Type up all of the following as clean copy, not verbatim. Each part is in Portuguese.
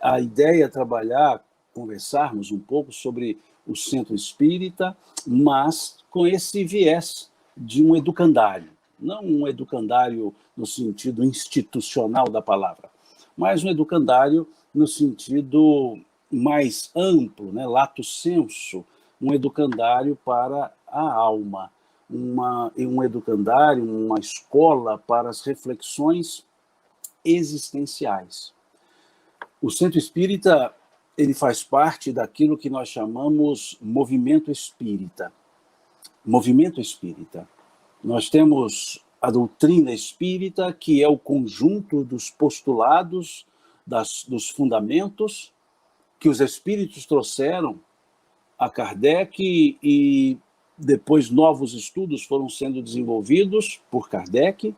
A ideia é trabalhar, conversarmos um pouco sobre o centro espírita, mas com esse viés de um educandário. Não um educandário no sentido institucional da palavra, mas um educandário no sentido mais amplo, né, lato sensu, um educandário para a alma, um educandário, uma escola para as reflexões existenciais. O centro espírita, ele faz parte daquilo que nós chamamos movimento espírita. Movimento espírita. Nós temos a doutrina espírita, que é o conjunto dos postulados, dos fundamentos que os espíritos trouxeram a Kardec e depois novos estudos foram sendo desenvolvidos por Kardec.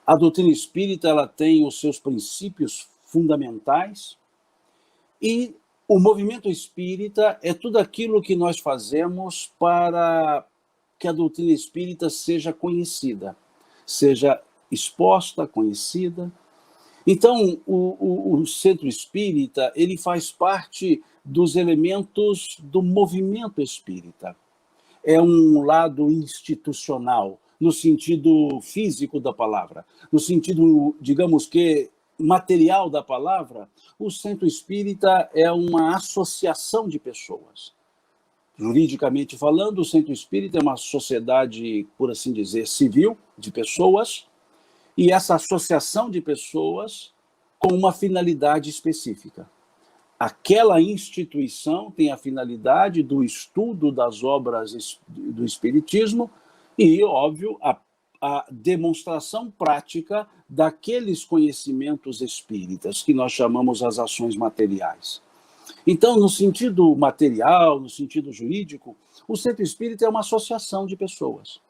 A doutrina espírita, ela tem os seus princípios fundamentais e o movimento espírita é tudo aquilo que nós fazemos para que a doutrina espírita seja conhecida, seja exposta, conhecida. Então, o centro espírita, ele faz parte dos elementos do movimento espírita. É um lado institucional, no sentido físico da palavra, no sentido, digamos que, material da palavra. O centro espírita é uma associação de pessoas. Juridicamente falando, o centro espírita é uma sociedade, por assim dizer, civil, de pessoas, e essa associação de pessoas com uma finalidade específica. Aquela instituição tem a finalidade do estudo das obras do Espiritismo e, óbvio, a demonstração prática daqueles conhecimentos espíritas, que nós chamamos as ações materiais. Então, no sentido material, no sentido jurídico, o centro espírita é uma associação de pessoas.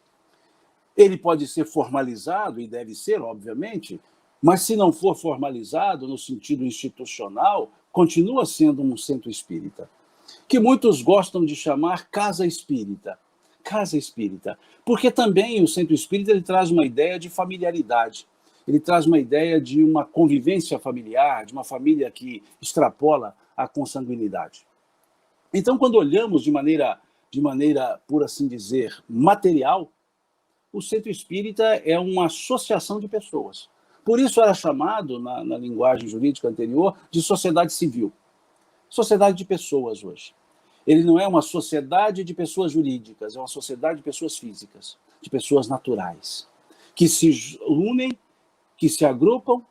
Ele pode ser formalizado, e deve ser, obviamente, mas se não for formalizado no sentido institucional, continua sendo um centro espírita, que muitos gostam de chamar casa espírita. Casa espírita, porque também o centro espírita ele traz uma ideia de familiaridade, ele traz uma ideia de uma convivência familiar, de uma família que extrapola a consanguinidade. Então, quando olhamos de maneira, por assim dizer, material, o centro espírita é uma associação de pessoas. Por isso era chamado, na linguagem jurídica anterior, de sociedade civil. Sociedade de pessoas hoje. Ele não é uma sociedade de pessoas jurídicas, é uma sociedade de pessoas físicas, de pessoas naturais, que se unem, que se agrupam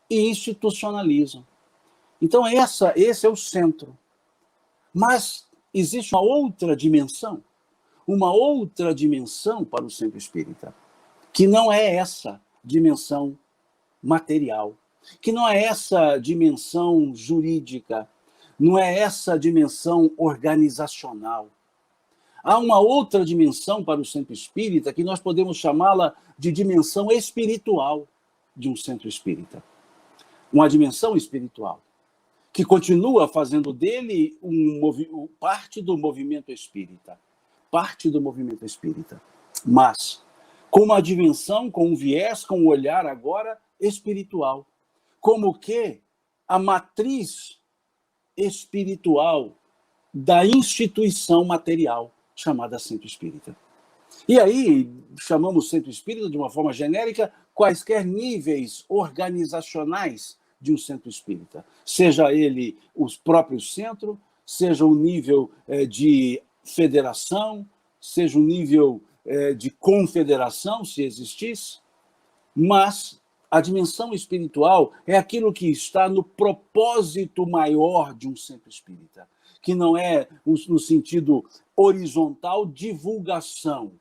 e institucionalizam. Então, esse é o centro. Mas existe uma outra dimensão para o centro espírita, que não é essa dimensão material, que não é essa dimensão jurídica, não é essa dimensão organizacional. Há uma outra dimensão para o centro espírita que nós podemos chamá-la de dimensão espiritual de um centro espírita. Uma dimensão espiritual, que continua fazendo dele parte do movimento espírita. Parte do movimento espírita. Mas com uma dimensão, com um viés, com um olhar agora espiritual. Como que a matriz espiritual da instituição material chamada centro espírita. E aí chamamos centro espírita de uma forma genérica quaisquer níveis organizacionais de um centro espírita, seja ele o próprio centro, seja o nível de federação, seja o nível de confederação, se existisse, mas a dimensão espiritual é aquilo que está no propósito maior de um centro espírita, que não é, no sentido horizontal, divulgação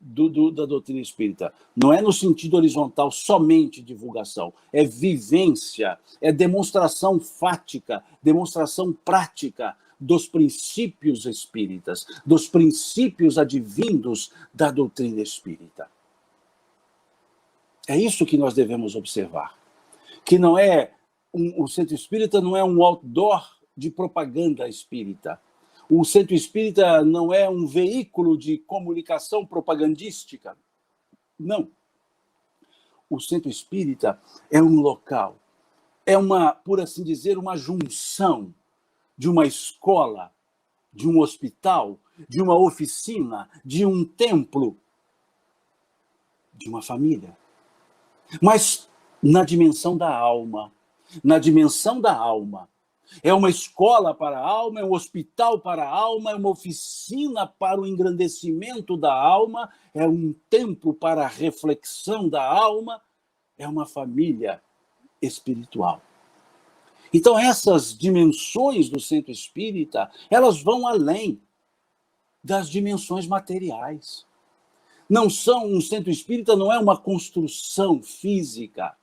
da doutrina espírita. Não é no sentido horizontal somente divulgação, é vivência, é demonstração fática, demonstração prática dos princípios espíritas, dos princípios advindos da doutrina espírita. É isso que nós devemos observar. Que não é o centro espírita não é um outdoor de propaganda espírita. O centro espírita não é um veículo de comunicação propagandística. Não. O centro espírita é um local é uma, por assim dizer, uma junção de uma escola, de um hospital, de uma oficina, de um templo, de uma família. Mas na dimensão da alma. Na dimensão da alma. É uma escola para a alma, é um hospital para a alma, é uma oficina para o engrandecimento da alma, é um templo para a reflexão da alma, é uma família espiritual. Então, essas dimensões do centro espírita, elas vão além das dimensões materiais. Não são, um centro espírita não é uma construção física.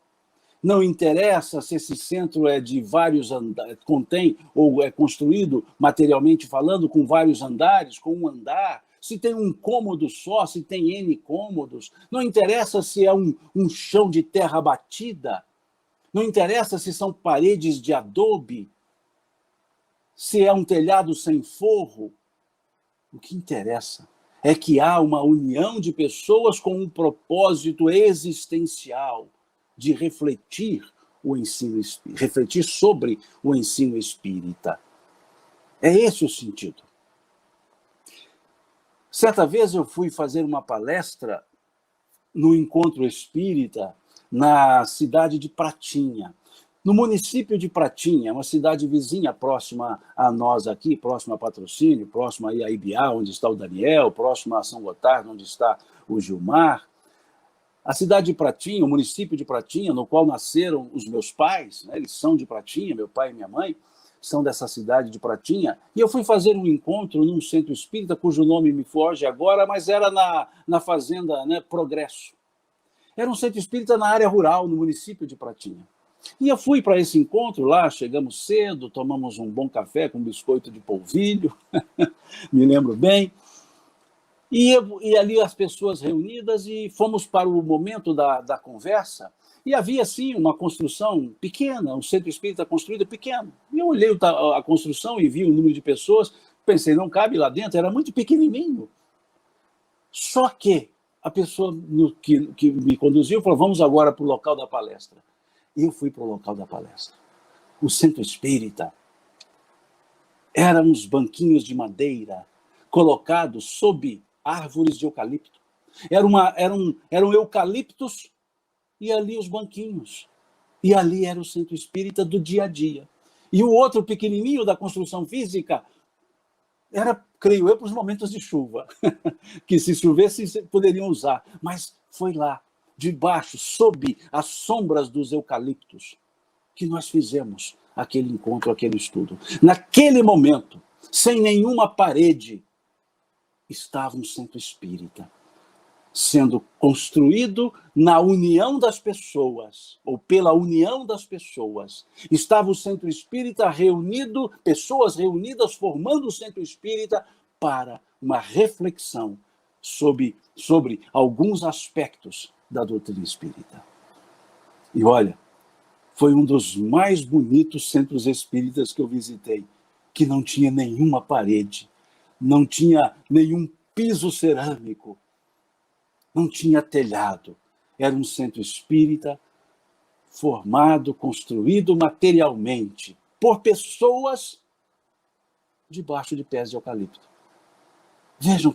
Não interessa se esse centro é de vários andares, contém ou é construído, materialmente falando, com vários andares, com um andar, se tem um cômodo só, se tem N cômodos. Não interessa se é um chão de terra batida. Não interessa se são paredes de adobe, se é um telhado sem forro. O que interessa é que há uma união de pessoas com um propósito existencial de refletir o ensino, refletir sobre o ensino espírita. É esse o sentido. Certa vez eu fui fazer uma palestra no Encontro Espírita na cidade de Pratinha, no município de Pratinha, uma cidade vizinha próxima a nós aqui, próxima a Patrocínio, próxima aí a Ibiá, onde está o Daniel, próxima a São Gotardo, onde está o Gilmar. A cidade de Pratinha, o município de Pratinha, no qual nasceram os meus pais, né, eles são de Pratinha, meu pai e minha mãe, são dessa cidade de Pratinha, e eu fui fazer um encontro num centro espírita, cujo nome me foge agora, mas era na fazenda, né, Progresso. Era um centro espírita na área rural, no município de Pratinha. E eu fui para esse encontro lá, chegamos cedo, tomamos um bom café com biscoito de polvilho, me lembro bem, e ali as pessoas reunidas e fomos para o momento da conversa, e havia, sim, uma construção pequena, um centro espírita construído pequeno. E eu olhei a construção e vi o número de pessoas, pensei, não cabe lá dentro, era muito pequenininho. Só que a pessoa que me conduziu falou, vamos agora para o local da palestra. E eu fui para o local da palestra. O centro espírita eram uns banquinhos de madeira colocados sob árvores de eucalipto. Eram eucaliptos e ali os banquinhos. E ali era o centro espírita do dia a dia. E o outro pequenininho da construção física era, creio eu, para os momentos de chuva, que se chovesse poderiam usar. Mas foi lá, debaixo, sob as sombras dos eucaliptos, que nós fizemos aquele encontro, aquele estudo. Naquele momento, sem nenhuma parede, estava um centro espírita, sendo construído na união das pessoas, ou pela união das pessoas. Estava o centro espírita reunido, pessoas reunidas formando o centro espírita para uma reflexão sobre alguns aspectos da doutrina espírita. E olha, foi um dos mais bonitos centros espíritas que eu visitei, que não tinha nenhuma parede, não tinha nenhum piso cerâmico, não tinha telhado. Era um centro espírita formado, construído materialmente por pessoas debaixo de pés de eucalipto. Vejam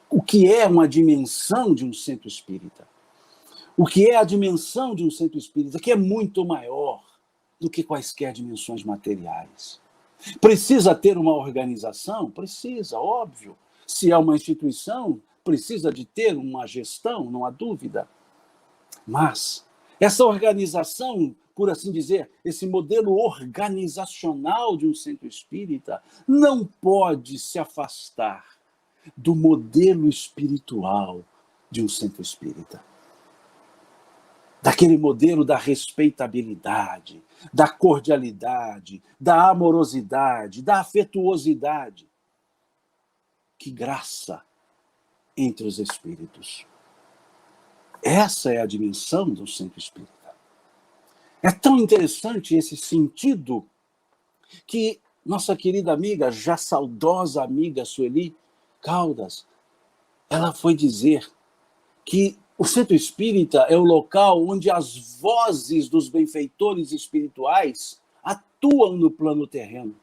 o que é uma dimensão de um centro espírita. O que é a dimensão de um centro espírita, que é muito maior do que quaisquer dimensões materiais. Precisa ter uma organização? Precisa, óbvio. Se é uma instituição, precisa de ter uma gestão, não há dúvida. Mas essa organização, por assim dizer, esse modelo organizacional de um centro espírita não pode se afastar do modelo espiritual de um centro espírita. Daquele modelo da respeitabilidade, da cordialidade, da amorosidade, da afetuosidade. Que graça entre os espíritos. Essa é a dimensão do centro espírita. É tão interessante esse sentido que nossa querida amiga, já saudosa amiga Sueli Caldas, ela foi dizer que O centro espírita é o local onde as vozes dos benfeitores espirituais atuam no plano terreno.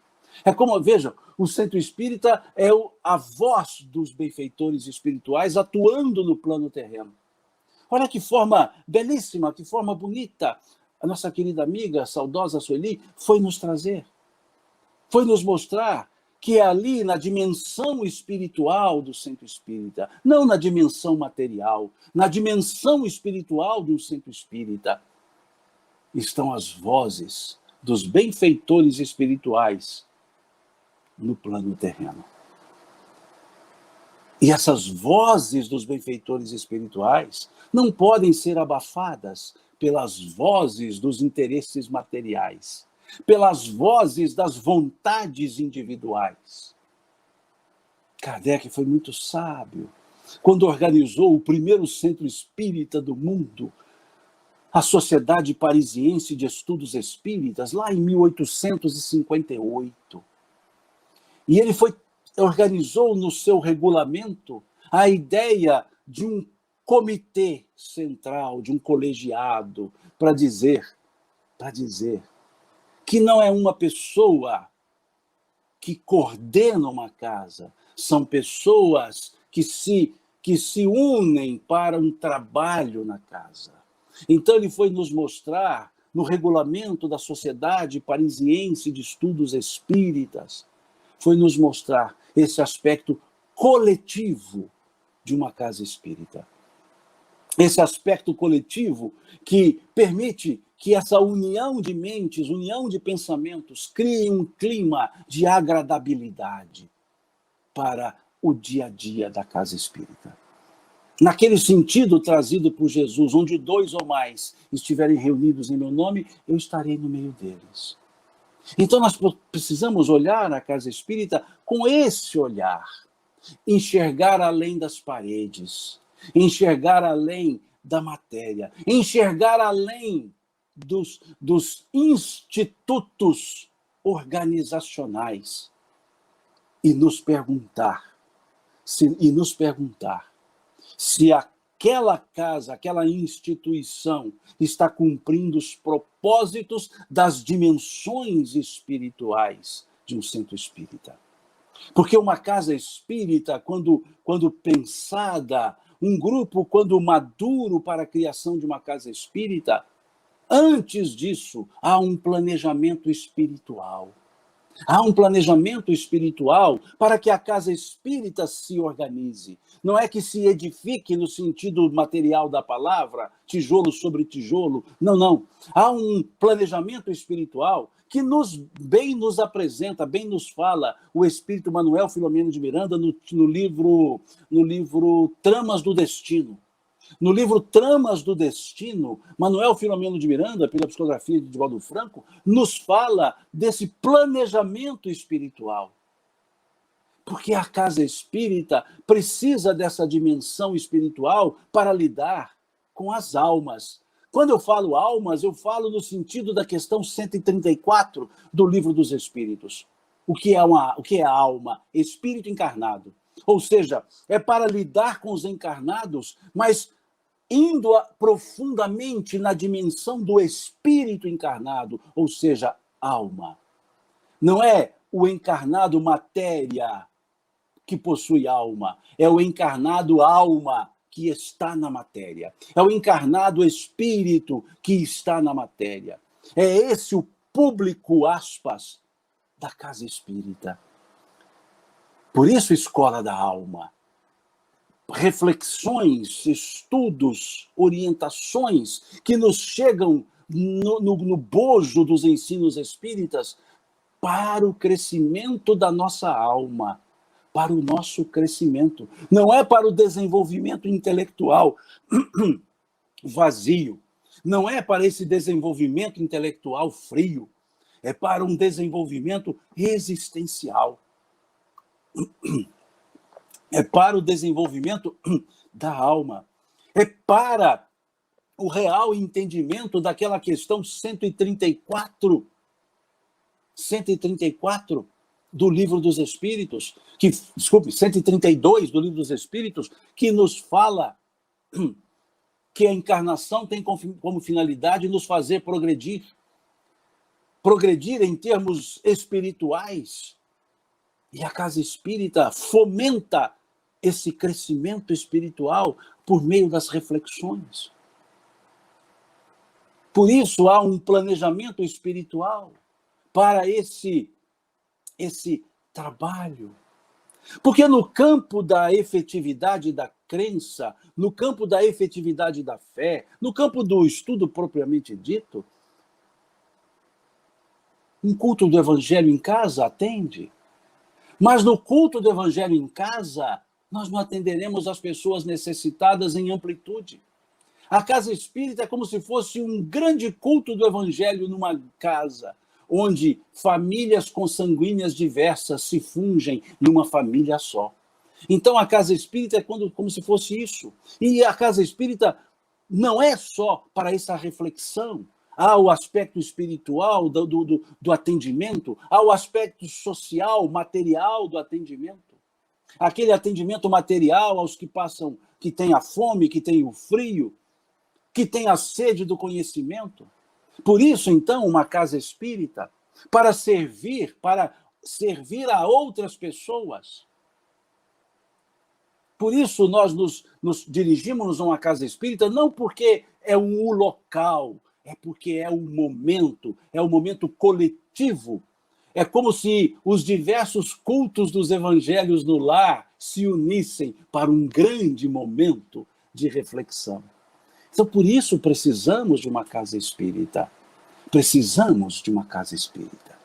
É como, vejam, o centro espírita é a voz dos benfeitores espirituais atuando no plano terreno. Olha que forma belíssima, que forma bonita a nossa querida amiga, saudosa Sueli, foi nos trazer. Foi nos mostrar que é ali na dimensão espiritual do centro espírita, não na dimensão material, na dimensão espiritual do centro espírita, estão as vozes dos benfeitores espirituais no plano terreno. E essas vozes dos benfeitores espirituais não podem ser abafadas pelas vozes dos interesses materiais, pelas vozes das vontades individuais. Kardec foi muito sábio quando organizou o primeiro centro espírita do mundo, a Sociedade Parisiense de Estudos Espíritas, lá em 1858. E ele organizou no seu regulamento a ideia de um comitê central, de um colegiado, para dizer que não é uma pessoa que coordena uma casa, são pessoas que se unem para um trabalho na casa. Então ele foi nos mostrar, no regulamento da Sociedade Parisiense de Estudos Espíritas, foi nos mostrar esse aspecto coletivo de uma casa espírita. Esse aspecto coletivo que permite que essa união de mentes, união de pensamentos, crie um clima de agradabilidade para o dia a dia da casa espírita. Naquele sentido trazido por Jesus, onde 2 ou mais estiverem reunidos em meu nome, eu estarei no meio deles. Então nós precisamos olhar a casa espírita com esse olhar, enxergar além das paredes, enxergar além da matéria, enxergar além dos institutos organizacionais e nos perguntar se aquela casa, aquela instituição está cumprindo os propósitos das dimensões espirituais de um centro espírita. Porque uma casa espírita, quando pensada, um grupo, quando maduro para a criação de uma casa espírita, antes disso, há um planejamento espiritual. Há um planejamento espiritual para que a casa espírita se organize. Não é que se edifique no sentido material da palavra, tijolo sobre tijolo. Não, não. Há um planejamento espiritual que bem nos apresenta, bem nos fala o espírito Manuel Filomeno de Miranda no livro Tramas do Destino. No livro Tramas do Destino, Manuel Filomeno de Miranda, pela psicografia de Divaldo Franco, nos fala desse planejamento espiritual. Porque a casa espírita precisa dessa dimensão espiritual para lidar com as almas. Quando eu falo almas, eu falo no sentido da questão 134 do Livro dos Espíritos. O que é a alma? Espírito encarnado. Ou seja, é para lidar com os encarnados, mas indo profundamente na dimensão do espírito encarnado, ou seja, alma. Não é o encarnado matéria que possui alma, é o encarnado alma que está na matéria. É o encarnado espírito que está na matéria. É esse o público, aspas, da casa espírita. Por isso, escola da alma. Reflexões, estudos, orientações que nos chegam no bojo dos ensinos espíritas para o crescimento da nossa alma, para o nosso crescimento. Não é para o desenvolvimento intelectual vazio, não é para esse desenvolvimento intelectual frio, é para um desenvolvimento existencial. É para o desenvolvimento da alma. É para o real entendimento daquela questão 134 do Livro dos Espíritos, 132 do Livro dos Espíritos, que nos fala que a encarnação tem como finalidade nos fazer progredir. Progredir em termos espirituais. E a casa espírita fomenta esse crescimento espiritual por meio das reflexões. Por isso há um planejamento espiritual para esse trabalho. Porque no campo da efetividade da crença, no campo da efetividade da fé, no campo do estudo propriamente dito, um culto do Evangelho em casa atende. Mas no culto do Evangelho em casa, nós não atenderemos as pessoas necessitadas em amplitude. A casa espírita é como se fosse um grande culto do Evangelho numa casa, onde famílias consanguíneas diversas se fungem numa família só. Então a casa espírita é como se fosse isso. E a casa espírita não é só para essa reflexão. Há o aspecto espiritual do atendimento, há o aspecto social, material do atendimento. Aquele atendimento material aos que passam, que têm a fome, que têm o frio, que têm a sede do conhecimento. Por isso, então, uma casa espírita, para servir a outras pessoas. Por isso, nós nos dirigimos a uma casa espírita, não porque é um local, é porque é um momento coletivo. É como se os diversos cultos dos evangelhos no lar se unissem para um grande momento de reflexão. Então, por isso, precisamos de uma casa espírita. Precisamos de uma casa espírita.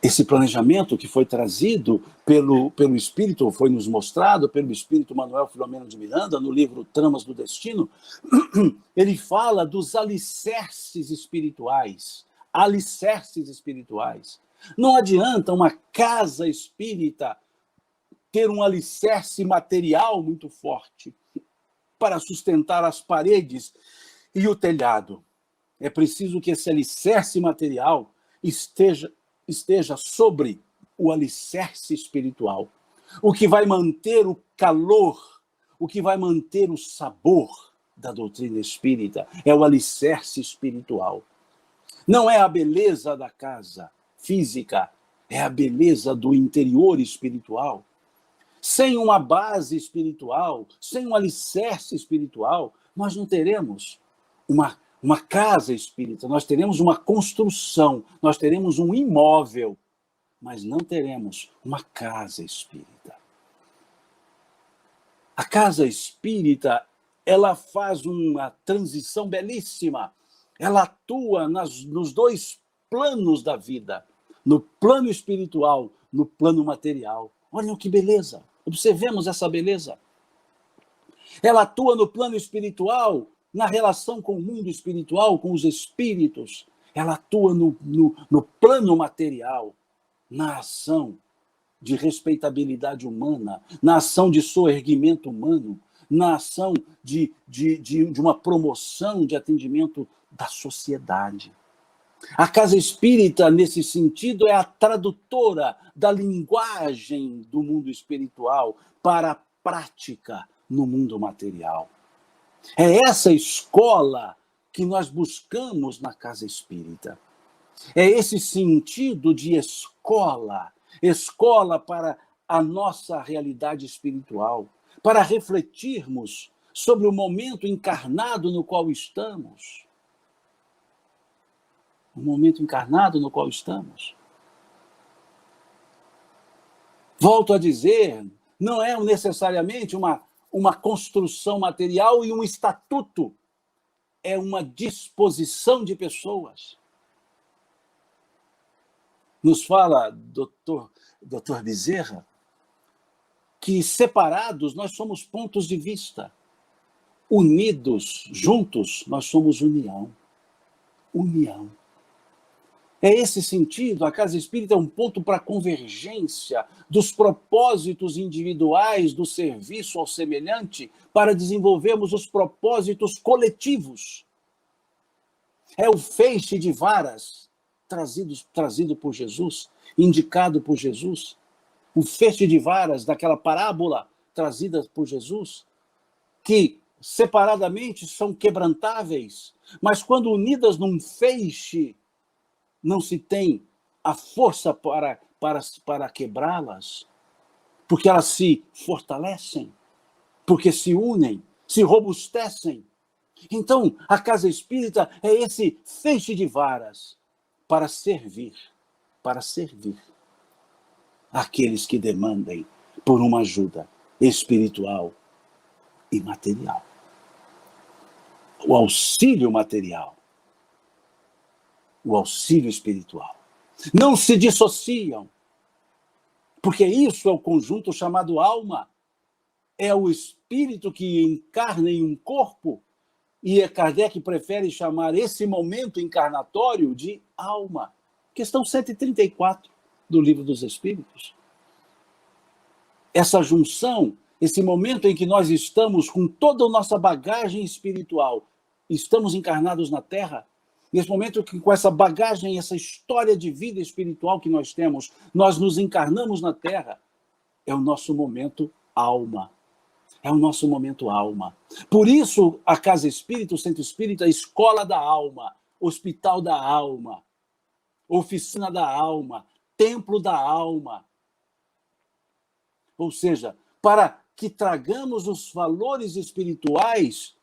Esse planejamento que foi trazido pelo Espírito, foi nos mostrado pelo Espírito Manuel Filomeno de Miranda, no livro Tramas do Destino, ele fala dos alicerces espirituais. Alicerces espirituais. Não adianta uma casa espírita ter um alicerce material muito forte para sustentar as paredes e o telhado. É preciso que esse alicerce material esteja sobre o alicerce espiritual. O que vai manter o calor, o que vai manter o sabor da doutrina espírita é o alicerce espiritual. Não é a beleza da casa física, é a beleza do interior espiritual. Sem uma base espiritual, sem um alicerce espiritual, nós não teremos uma casa espírita, nós teremos uma construção, nós teremos um imóvel, mas não teremos uma casa espírita. A casa espírita, ela faz uma transição belíssima, ela atua nos dois planos da vida, no plano espiritual, no plano material. Olhem que beleza, observemos essa beleza. Ela atua no plano espiritual, na relação com o mundo espiritual, com os espíritos. Ela atua no plano material, na ação de respeitabilidade humana, na ação de soerguimento humano, na ação de uma promoção de atendimento da sociedade. A casa espírita, nesse sentido, é a tradutora da linguagem do mundo espiritual para a prática no mundo material. É essa escola que nós buscamos na casa espírita. É esse sentido de escola para a nossa realidade espiritual, para refletirmos sobre o momento encarnado no qual estamos. O momento encarnado no qual estamos. Volto a dizer, não é necessariamente uma construção material e um estatuto, é uma disposição de pessoas. Nos fala Dr. Bezerra que separados nós somos pontos de vista, unidos, juntos, nós somos união. União. É esse sentido, a casa espírita é um ponto para a convergência dos propósitos individuais do serviço ao semelhante para desenvolvermos os propósitos coletivos. É o feixe de varas trazido por Jesus, indicado por Jesus. O feixe de varas daquela parábola trazida por Jesus. que separadamente são quebrantáveis, mas quando unidas num feixe, não se tem a força para quebrá-las, porque elas se fortalecem, porque se unem, se robustecem. Então, a casa espírita é esse feixe de varas para servir aqueles que demandem por uma ajuda espiritual e material. O auxílio material, o auxílio espiritual. Não se dissociam, porque isso é o conjunto chamado alma. É o espírito que encarna em um corpo, e Kardec prefere chamar esse momento encarnatório de alma. Questão 134 do Livro dos Espíritos. Essa junção, esse momento em que nós estamos com toda a nossa bagagem espiritual, estamos encarnados na Terra, nesse momento que com essa bagagem, essa história de vida espiritual que nós temos, nós nos encarnamos na Terra, é o nosso momento alma. É o nosso momento alma. Por isso, a Casa Espírita, o Centro Espírita, a escola da alma, hospital da alma, oficina da alma, templo da alma. Ou seja, para que tragamos os valores espirituais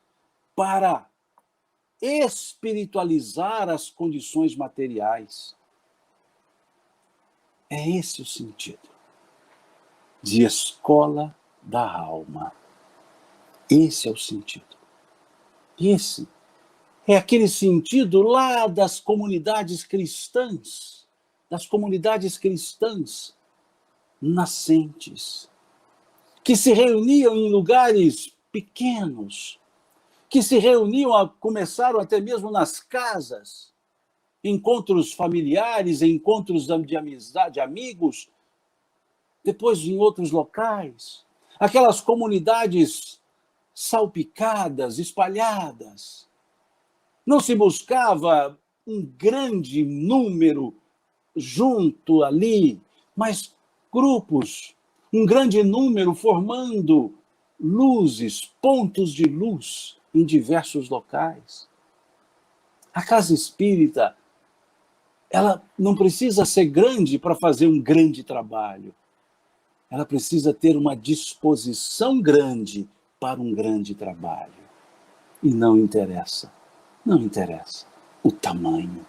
para espiritualizar as condições materiais. É esse o sentido de escola da alma. Esse é o sentido. Esse é aquele sentido lá das comunidades cristãs nascentes, que se reuniam em lugares pequenos, que se reuniam, começaram até mesmo nas casas, encontros familiares, encontros de amizade, amigos, depois em outros locais, aquelas comunidades salpicadas, espalhadas. Não se buscava um grande número junto ali, mas grupos, um grande número formando luzes, pontos de luz em diversos locais. A casa espírita, ela não precisa ser grande para fazer um grande trabalho. Ela precisa ter uma disposição grande para um grande trabalho. E não interessa o tamanho,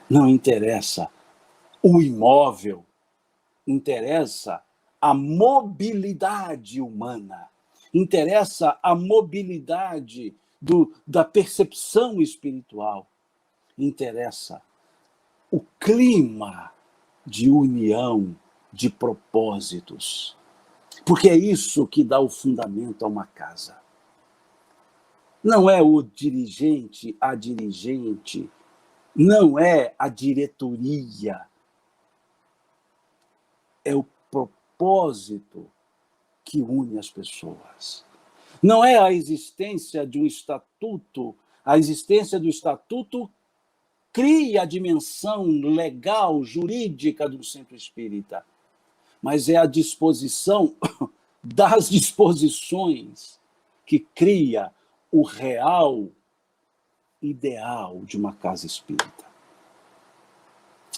não interessa o imóvel, interessa a mobilidade humana, interessa a mobilidade da percepção espiritual, interessa o clima de união, de propósitos, porque é isso que dá o fundamento a uma casa. Não é o dirigente, a dirigente, não é a diretoria, é o propósito que une as pessoas. Não é a existência de um estatuto, a existência do estatuto cria a dimensão legal, jurídica do centro espírita, mas é a disposição das disposições que cria o real ideal de uma casa espírita.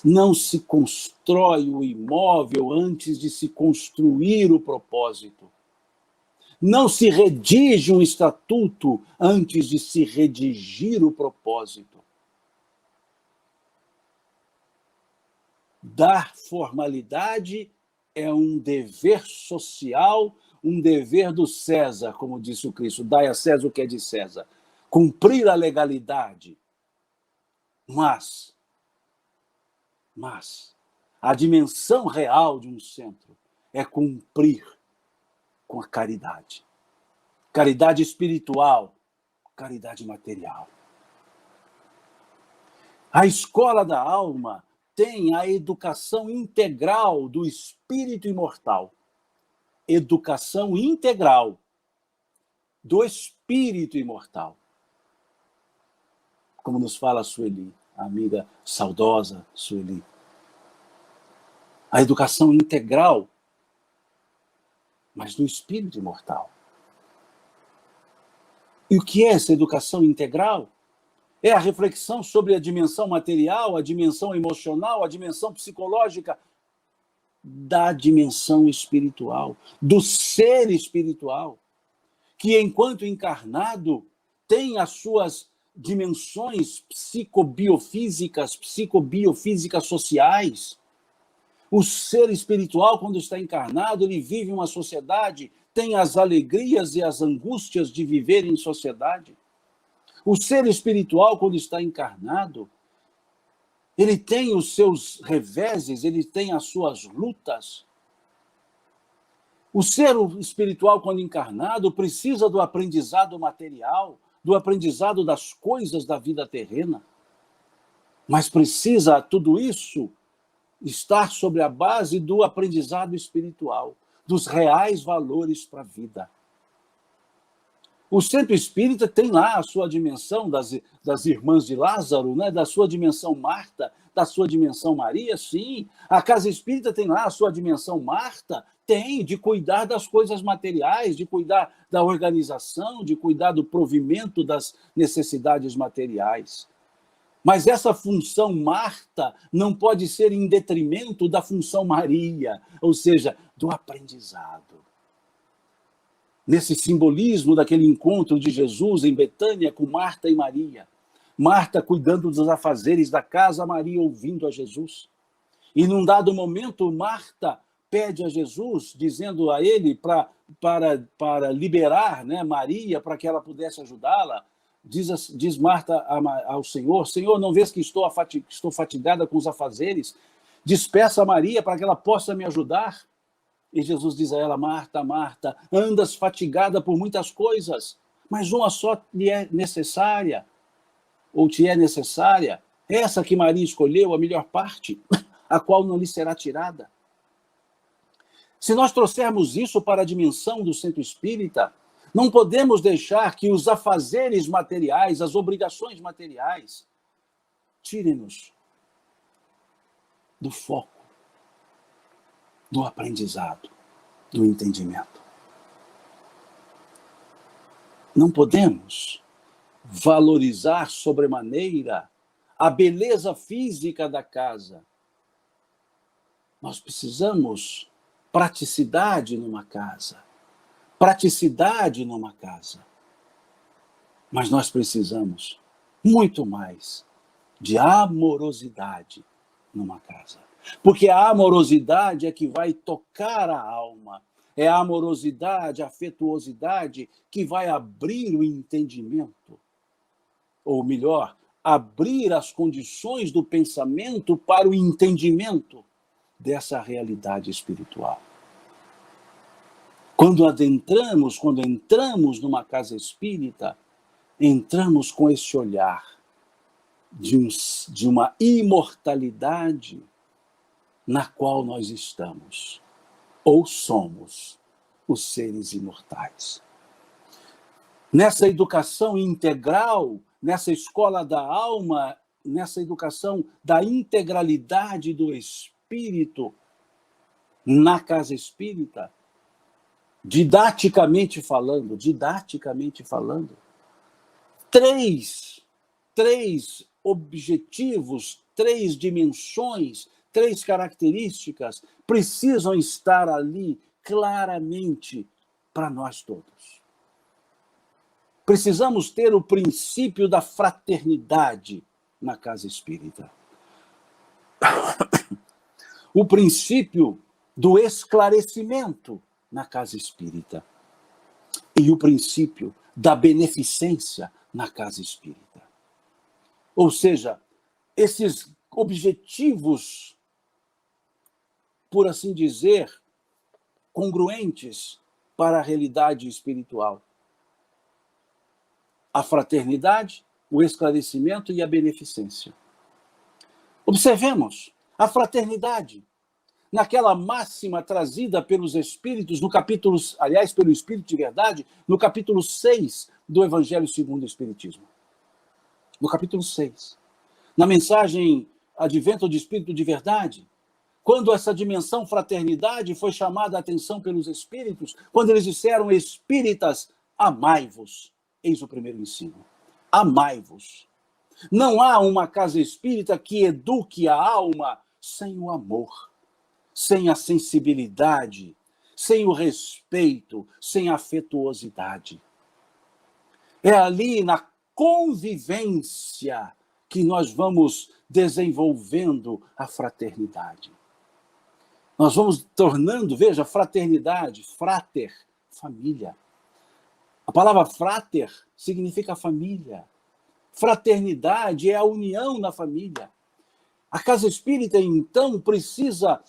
Não se constrói o imóvel antes de se construir o propósito. Não se redige um estatuto antes de se redigir o propósito. Dar formalidade é um dever social, um dever do César, como disse o Cristo, dai a César o que é de César. Cumprir a legalidade. Mas a dimensão real de um centro é cumprir com a caridade. Caridade espiritual, caridade material. A escola da alma tem a educação integral do espírito imortal. Educação integral do espírito imortal. Como nos fala a Sueli, a amiga saudosa Sueli. A educação integral, mas do espírito imortal. E o que é essa educação integral? É a reflexão sobre a dimensão material, a dimensão emocional, a dimensão psicológica, da dimensão espiritual, do ser espiritual, que enquanto encarnado tem as suas dimensões psicobiofísicas sociais. O ser espiritual, quando está encarnado, ele vive uma sociedade, tem as alegrias e as angústias de viver em sociedade. O ser espiritual, quando está encarnado, ele tem os seus reveses, ele tem as suas lutas. O ser espiritual, quando encarnado, precisa do aprendizado material, do aprendizado das coisas da vida terrena. Mas precisa, tudo isso, estar sobre a base do aprendizado espiritual, dos reais valores para a vida. O centro espírita tem lá a sua dimensão das irmãs de Lázaro, né? Da sua dimensão Marta, da sua dimensão Maria, sim. A casa espírita tem lá a sua dimensão Marta, tem, de cuidar das coisas materiais, de cuidar da organização, de cuidar do provimento das necessidades materiais. Mas essa função Marta não pode ser em detrimento da função Maria, ou seja, do aprendizado. Nesse simbolismo daquele encontro de Jesus em Betânia com Marta e Maria. Marta cuidando dos afazeres da casa, Maria ouvindo a Jesus. E num dado momento, Marta pede a Jesus, dizendo a ele para liberar, né, Maria, para que ela pudesse ajudá-la. Diz Marta ao Senhor, Senhor, não vês que estou fatigada com os afazeres? Despeça a Maria para que ela possa me ajudar. E Jesus diz a ela, Marta, Marta, andas fatigada por muitas coisas, mas uma só lhe é necessária, ou te é necessária, essa que Maria escolheu, a melhor parte, a qual não lhe será tirada. Se nós trouxermos isso para a dimensão do centro espírita, não podemos deixar que os afazeres materiais, as obrigações materiais, tirem-nos do foco, do aprendizado, do entendimento. Não podemos valorizar sobremaneira a beleza física da casa. Nós precisamos praticidade numa casa. Praticidade numa casa. Mas nós precisamos muito mais de amorosidade numa casa. Porque a amorosidade é que vai tocar a alma. É a amorosidade, a afetuosidade que vai abrir o entendimento. Ou melhor, abrir as condições do pensamento para o entendimento dessa realidade espiritual. Quando entramos numa casa espírita, entramos com esse olhar de uma imortalidade na qual nós estamos, ou somos os seres imortais. Nessa educação integral, nessa escola da alma, nessa educação da integralidade do espírito, na casa espírita, didaticamente falando, três objetivos, 3 dimensões, 3 características precisam estar ali claramente para nós todos. Precisamos ter o princípio da fraternidade na casa espírita. O princípio do esclarecimento na casa espírita. E o princípio da beneficência na casa espírita. Ou seja, esses objetivos, por assim dizer, congruentes para a realidade espiritual. A fraternidade, o esclarecimento e a beneficência. Observemos a fraternidade, naquela máxima trazida pelos Espíritos, pelo Espírito de Verdade, no capítulo 6 do Evangelho segundo o Espiritismo. No capítulo 6. Na mensagem Advento do Espírito de Verdade, quando essa dimensão fraternidade foi chamada a atenção pelos Espíritos, quando eles disseram, Espíritas, amai-vos. Eis o primeiro ensino. Amai-vos. Não há uma casa espírita que eduque a alma sem o amor, sem a sensibilidade, sem o respeito, sem a afetuosidade. É ali na convivência que nós vamos desenvolvendo a fraternidade. Nós vamos tornando, veja, fraternidade, frater, família. A palavra frater significa família. Fraternidade é a união na família. A casa espírita, então, precisa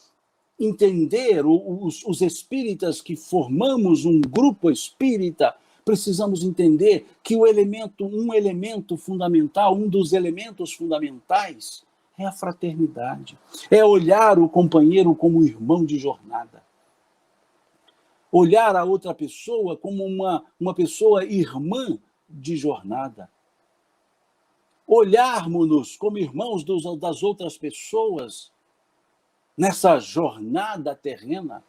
entender, os espíritas que formamos um grupo espírita, precisamos entender que um elemento fundamental, um dos elementos fundamentais é a fraternidade. É olhar o companheiro como irmão de jornada. Olhar a outra pessoa como uma pessoa irmã de jornada. Olharmos-nos como irmãos das outras pessoas nessa jornada terrena.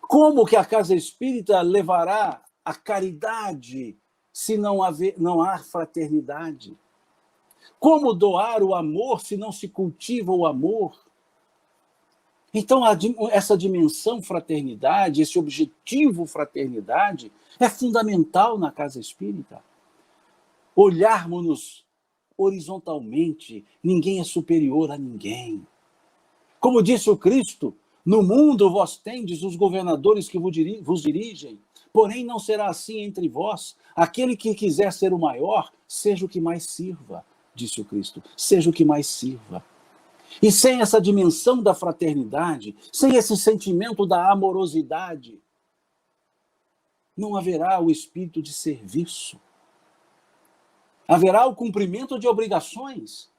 Como que a casa espírita levará a caridade se não há fraternidade? Como doar o amor se não se cultiva o amor? Então, essa dimensão fraternidade, esse objetivo fraternidade, é fundamental na casa espírita. Olharmos-nos horizontalmente, ninguém é superior a ninguém. Como disse o Cristo, no mundo vós tendes os governadores que vos dirigem, porém não será assim entre vós. Aquele que quiser ser o maior, seja o que mais sirva, disse o Cristo, seja o que mais sirva. E sem essa dimensão da fraternidade, sem esse sentimento da amorosidade, não haverá o espírito de serviço. Haverá o cumprimento de obrigações.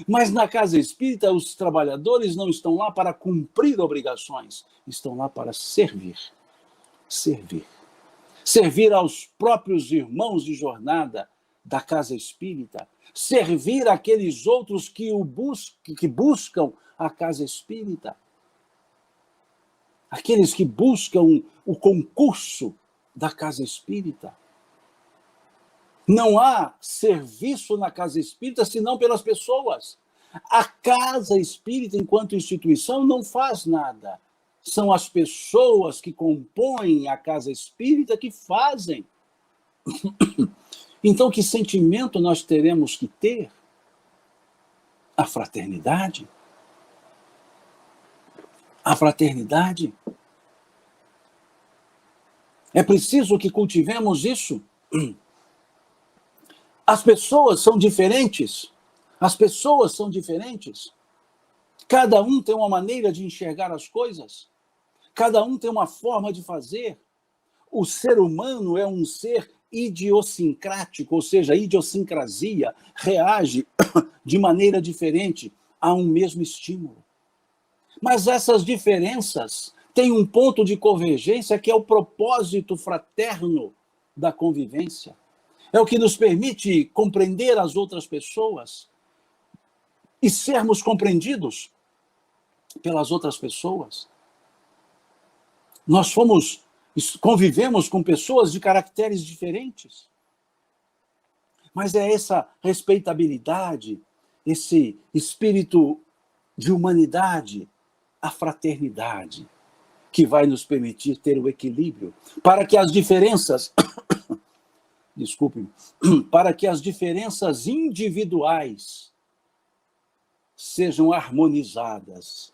Mas na casa espírita, os trabalhadores não estão lá para cumprir obrigações, estão lá para servir. Servir. Servir aos próprios irmãos de jornada da casa espírita, servir aqueles outros que buscam a casa espírita, aqueles que buscam o concurso da casa espírita. Não há serviço na casa espírita senão pelas pessoas. A casa espírita, enquanto instituição, não faz nada. São as pessoas que compõem a casa espírita que fazem. Então, que sentimento nós teremos que ter? A fraternidade. A fraternidade. É preciso que cultivemos isso. As pessoas são diferentes. As pessoas são diferentes. Cada um tem uma maneira de enxergar as coisas. Cada um tem uma forma de fazer. O ser humano é um ser idiosincrático, ou seja, a idiosincrasia reage de maneira diferente a um mesmo estímulo. Mas essas diferenças têm um ponto de convergência que é o propósito fraterno da convivência. É o que nos permite compreender as outras pessoas e sermos compreendidos pelas outras pessoas. Nós convivemos com pessoas de caracteres diferentes. Mas é essa respeitabilidade, esse espírito de humanidade, a fraternidade, que vai nos permitir ter o equilíbrio, para que as diferenças... para que as diferenças individuais sejam harmonizadas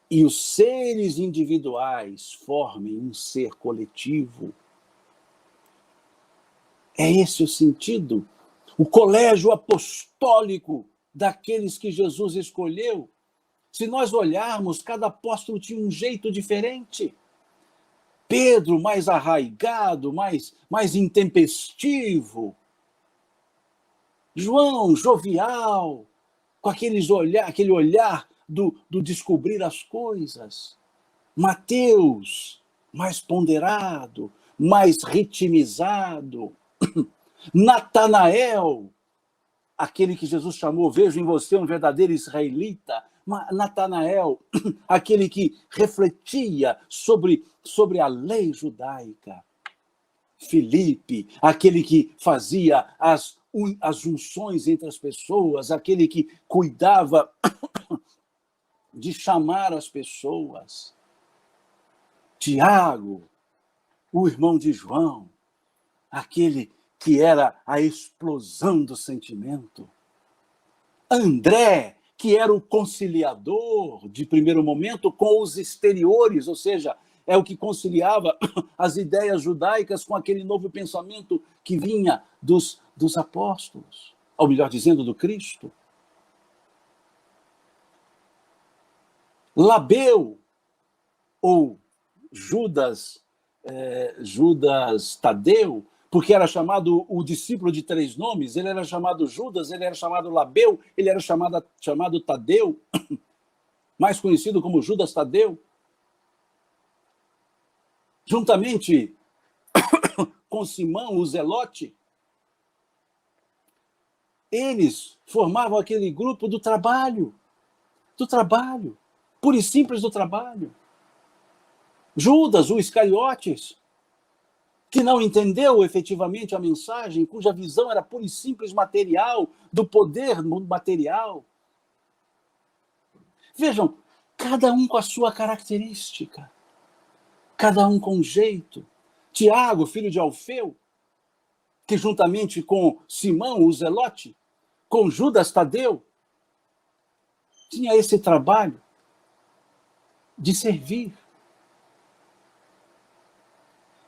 e os seres individuais formem um ser coletivo. É esse o sentido, o colégio apostólico daqueles que Jesus escolheu. Se nós olharmos, cada apóstolo tinha um jeito diferente. Pedro, mais arraigado, mais intempestivo. João, jovial, com aquele olhar do descobrir as coisas. Mateus, mais ponderado, mais ritmizado. Natanael, aquele que Jesus chamou, vejo em você um verdadeiro israelita. Natanael, aquele que refletia sobre a lei judaica. Filipe, aquele que fazia as junções entre as pessoas, aquele que cuidava de chamar as pessoas. Tiago, o irmão de João, aquele que era a explosão do sentimento. André, que era o conciliador de primeiro momento com os exteriores, ou seja, é o que conciliava as ideias judaicas com aquele novo pensamento que vinha dos apóstolos, ou melhor dizendo, do Cristo. Labeu, ou Judas Tadeu, porque era chamado o discípulo de 3 nomes, ele era chamado Judas, ele era chamado Labeu, ele era chamado Tadeu, mais conhecido como Judas Tadeu. Juntamente com Simão, o Zelote, eles formavam aquele grupo do trabalho, puro e simples do trabalho. Judas, o Iscariotes, que não entendeu efetivamente a mensagem, cuja visão era pura e simples material, do poder material. Vejam, cada um com a sua característica, cada um com um jeito. Tiago, filho de Alfeu, que juntamente com Simão, o Zelote, com Judas Tadeu, tinha esse trabalho de servir.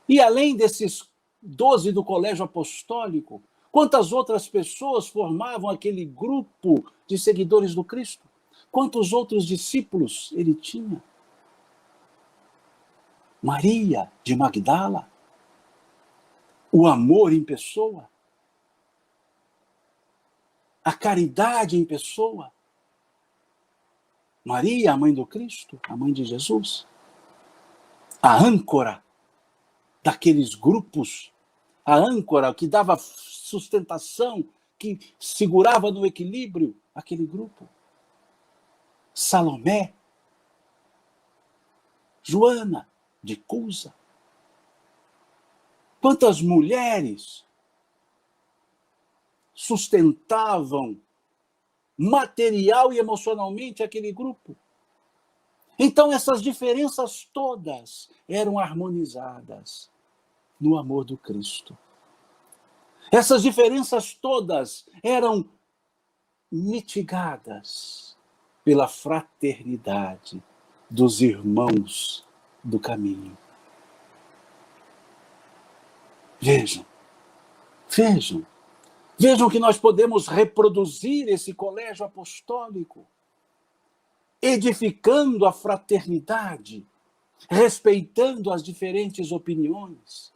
E além desses 12 do colégio apostólico, quantas outras pessoas formavam aquele grupo de seguidores do Cristo? Quantos outros discípulos ele tinha? Maria de Magdala, o amor em pessoa, a caridade em pessoa. Maria, a mãe do Cristo, a mãe de Jesus, a âncora daqueles grupos, a âncora que dava sustentação, que segurava no equilíbrio aquele grupo. Salomé, Joana de Cusa. Quantas mulheres sustentavam material e emocionalmente aquele grupo? Então, essas diferenças todas eram harmonizadas no amor do Cristo. Essas diferenças todas eram mitigadas pela fraternidade dos irmãos do caminho. Vejam que nós podemos reproduzir esse colégio apostólico, edificando a fraternidade, respeitando as diferentes opiniões,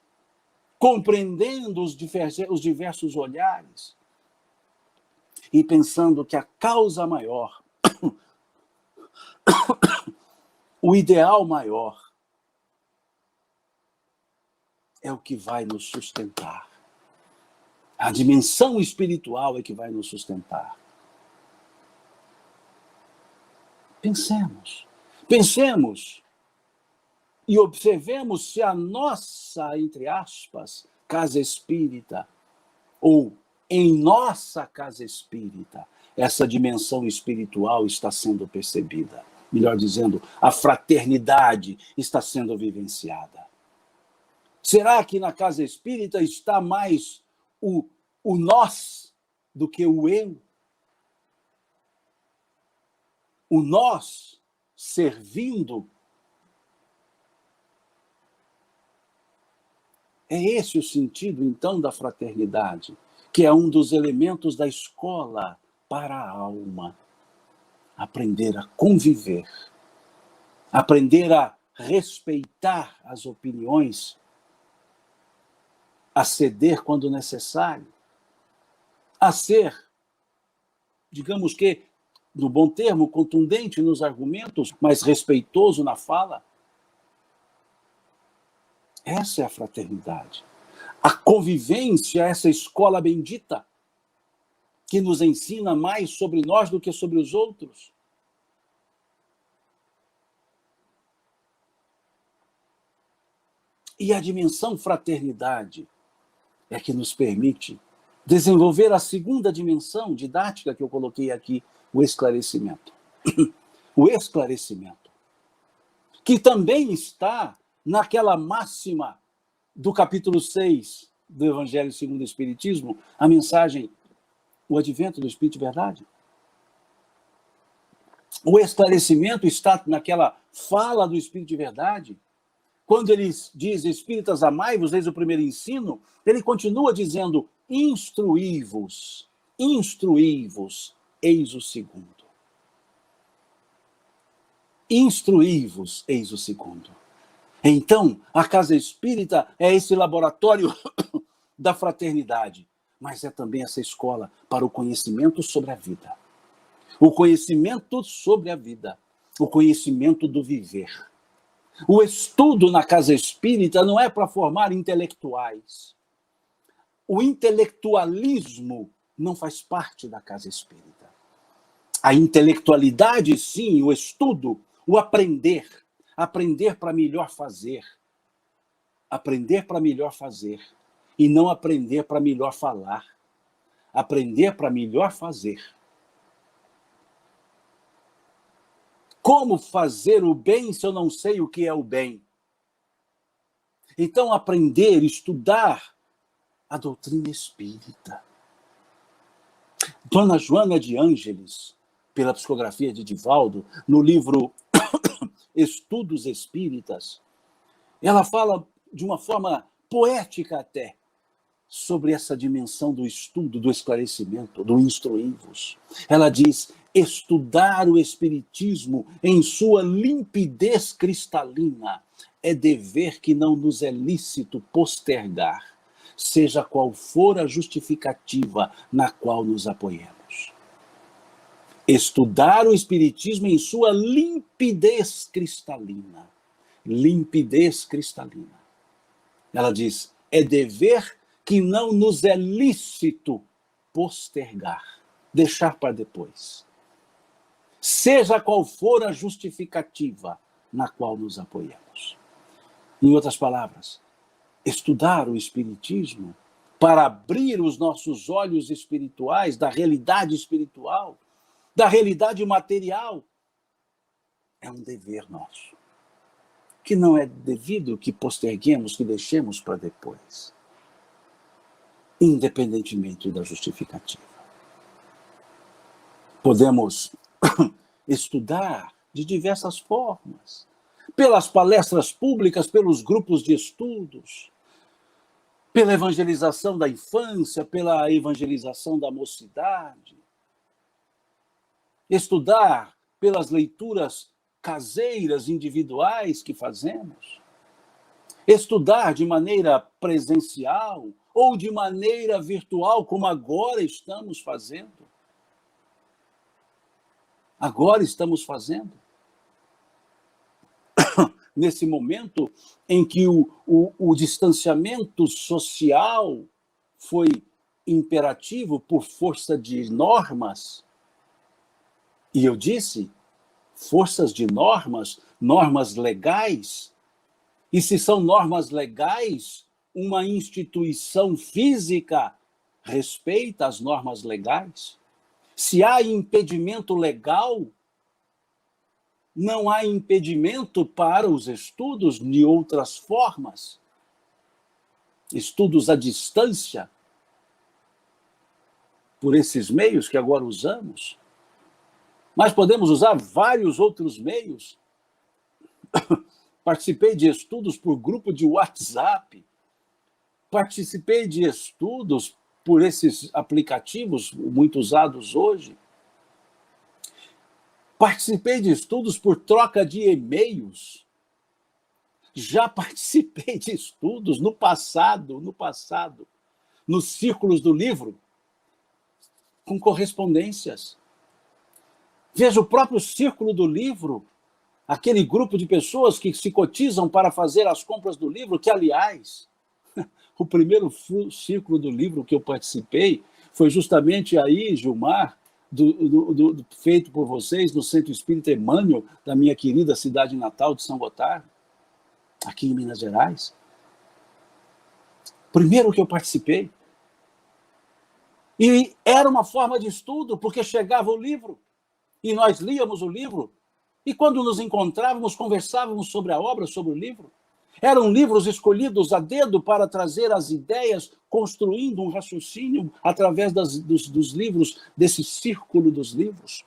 compreendendo os diversos olhares e pensando que a causa maior, o ideal maior, é o que vai nos sustentar. A dimensão espiritual é que vai nos sustentar. Pensemos e observemos se a nossa, entre aspas, casa espírita, ou em nossa casa espírita, essa dimensão espiritual está sendo percebida. Melhor dizendo, a fraternidade está sendo vivenciada. Será que na casa espírita está mais o nós do que o eu? O nós servindo? É esse o sentido, então, da fraternidade, que é um dos elementos da escola para a alma. Aprender a conviver, aprender a respeitar as opiniões, a ceder quando necessário, a ser, digamos que, no bom termo, contundente nos argumentos, mas respeitoso na fala. Essa é a fraternidade. A convivência, essa escola bendita, que nos ensina mais sobre nós do que sobre os outros. E a dimensão fraternidade é que nos permite desenvolver a segunda dimensão didática que eu coloquei aqui, o esclarecimento. O esclarecimento, que também está naquela máxima do capítulo 6 do Evangelho segundo o Espiritismo, a mensagem, o advento do Espírito de Verdade. O esclarecimento está naquela fala do Espírito de Verdade. Quando ele diz, espíritas amai-vos, desde o primeiro ensino, ele continua dizendo, instruí-vos, eis o segundo. Instruí-vos, eis o segundo. Então, a casa espírita é esse laboratório da fraternidade, mas é também essa escola para o conhecimento sobre a vida. O conhecimento sobre a vida, o conhecimento do viver. O estudo na casa espírita não é para formar intelectuais. O intelectualismo não faz parte da casa espírita. A intelectualidade, sim, o estudo, o aprender. Aprender para melhor fazer. Aprender para melhor fazer. E não aprender para melhor falar. Aprender para melhor fazer. Como fazer o bem se eu não sei o que é o bem? Então, aprender, estudar a doutrina espírita. Dona Joana de Ângeles, pela psicografia de Divaldo, no livro Estudos Espíritas, ela fala de uma forma poética até sobre essa dimensão do estudo, do esclarecimento, do instruí-vos. Ela diz, estudar o Espiritismo em sua limpidez cristalina é dever que não nos é lícito postergar, seja qual for a justificativa na qual nos apoiemos. Estudar o Espiritismo em sua limpidez cristalina. Limpidez cristalina. Ela diz, é dever que não nos é lícito postergar, deixar para depois. Seja qual for a justificativa na qual nos apoiamos. Em outras palavras, estudar o Espiritismo para abrir os nossos olhos espirituais da realidade espiritual, da realidade material, é um dever nosso, que não é devido que posterguemos, que deixemos para depois, independentemente da justificativa. Podemos estudar de diversas formas, pelas palestras públicas, pelos grupos de estudos, pela evangelização da infância, pela evangelização da mocidade, estudar pelas leituras caseiras, individuais que fazemos, estudar de maneira presencial ou de maneira virtual, como agora estamos fazendo. Agora estamos fazendo. Nesse momento em que o distanciamento social foi imperativo por força de normas, e eu disse, forças de normas, normas legais, e se são normas legais, uma instituição física respeita as normas legais. Se há impedimento legal, não há impedimento para os estudos de outras formas. Estudos à distância, por esses meios que agora usamos. Mas podemos usar vários outros meios. Participei de estudos por grupo de WhatsApp. Participei de estudos por esses aplicativos muito usados hoje. Participei de estudos por troca de e-mails. Já participei de estudos no passado, nos círculos do livro, com correspondências. Veja o próprio círculo do livro, aquele grupo de pessoas que se cotizam para fazer as compras do livro, que, aliás, o primeiro círculo do livro que eu participei foi justamente aí, Gilmar, feito por vocês no Centro Espírita Emmanuel, da minha querida cidade natal de São Gotardo, aqui em Minas Gerais. primeiro que eu participei. E era uma forma de estudo, porque chegava o livro, e nós líamos o livro, e quando nos encontrávamos, conversávamos sobre a obra, sobre o livro. Eram livros escolhidos a dedo para trazer as ideias, construindo um raciocínio através dos livros, desse círculo dos livros.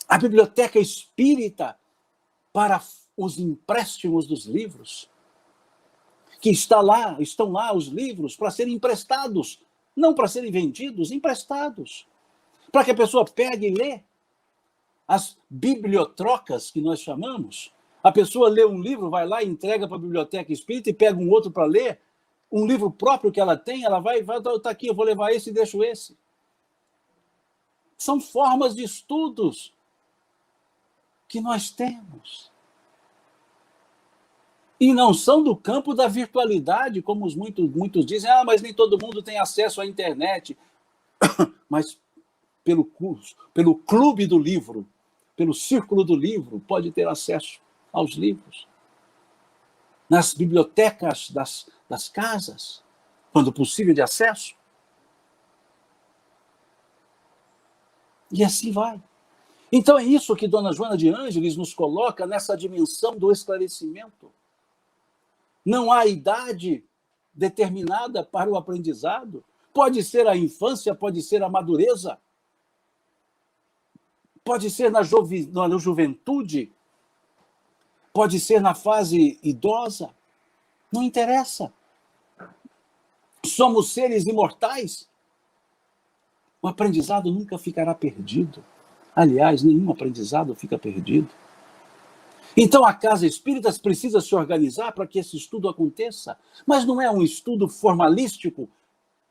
A biblioteca espírita para os empréstimos dos livros, que estão lá os livros para serem emprestados, não para serem vendidos, emprestados, para que a pessoa pegue e lê. As bibliotrocas, que nós chamamos, a pessoa lê um livro, vai lá, entrega para a biblioteca espírita e pega um outro para ler, um livro próprio que ela tem, ela vai tá aqui, eu vou levar esse e deixo esse. São formas de estudos que nós temos. E não são do campo da virtualidade, como muitos dizem, mas nem todo mundo tem acesso à internet. Mas pelo clube do livro, pelo círculo do livro, pode ter acesso aos livros. Nas bibliotecas das casas, quando possível de acesso. E assim vai. Então é isso que Dona Joana de Ângeles nos coloca nessa dimensão do esclarecimento. Não há idade determinada para o aprendizado. Pode ser a infância, pode ser a madureza, pode ser na juventude, pode ser na fase idosa. Não interessa. Somos seres imortais. O aprendizado nunca ficará perdido. Aliás, nenhum aprendizado fica perdido. Então, a Casa Espírita precisa se organizar para que esse estudo aconteça. Mas não é um estudo formalístico.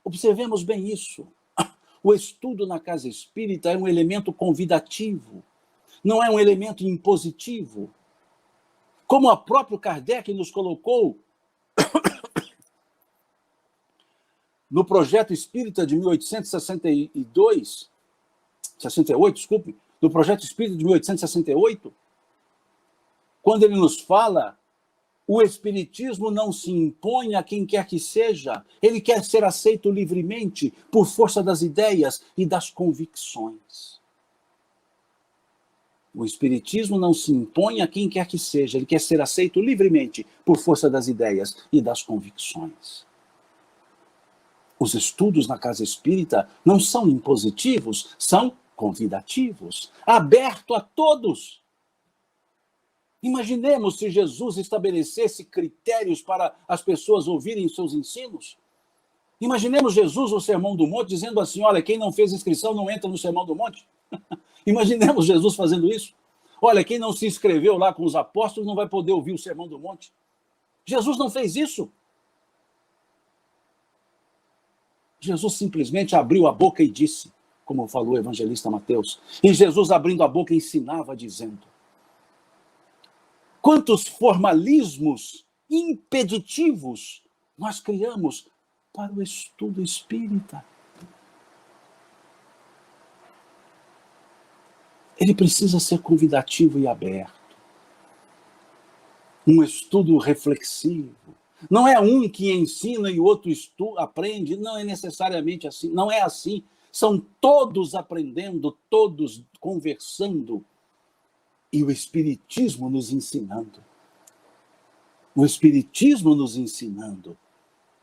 Observemos bem isso. O estudo na Casa Espírita é um elemento convidativo. Não é um elemento impositivo. Como o próprio Kardec nos colocou no Projeto Espírita de 68, no Projeto Espírita de 1868, quando ele nos fala, o Espiritismo não se impõe a quem quer que seja, ele quer ser aceito livremente por força das ideias e das convicções. O Espiritismo não se impõe a quem quer que seja, ele quer ser aceito livremente por força das ideias e das convicções. Os estudos na Casa Espírita não são impositivos, são convidativos, aberto a todos. Imaginemos se Jesus estabelecesse critérios para as pessoas ouvirem seus ensinos. Imaginemos Jesus no Sermão do Monte dizendo assim, olha, quem não fez inscrição não entra no Sermão do Monte. Imaginemos Jesus fazendo isso. Olha, quem não se inscreveu lá com os apóstolos não vai poder ouvir o Sermão do Monte. Jesus não fez isso. Jesus simplesmente abriu a boca e disse, como falou o evangelista Mateus. E Jesus, abrindo a boca, ensinava dizendo. Quantos formalismos impeditivos nós criamos para o estudo espírita. Ele precisa ser convidativo e aberto. Um estudo reflexivo. Não é um que ensina e o outro aprende, não é necessariamente assim, não é assim. São todos aprendendo, todos conversando. E o Espiritismo nos ensinando. O Espiritismo nos ensinando.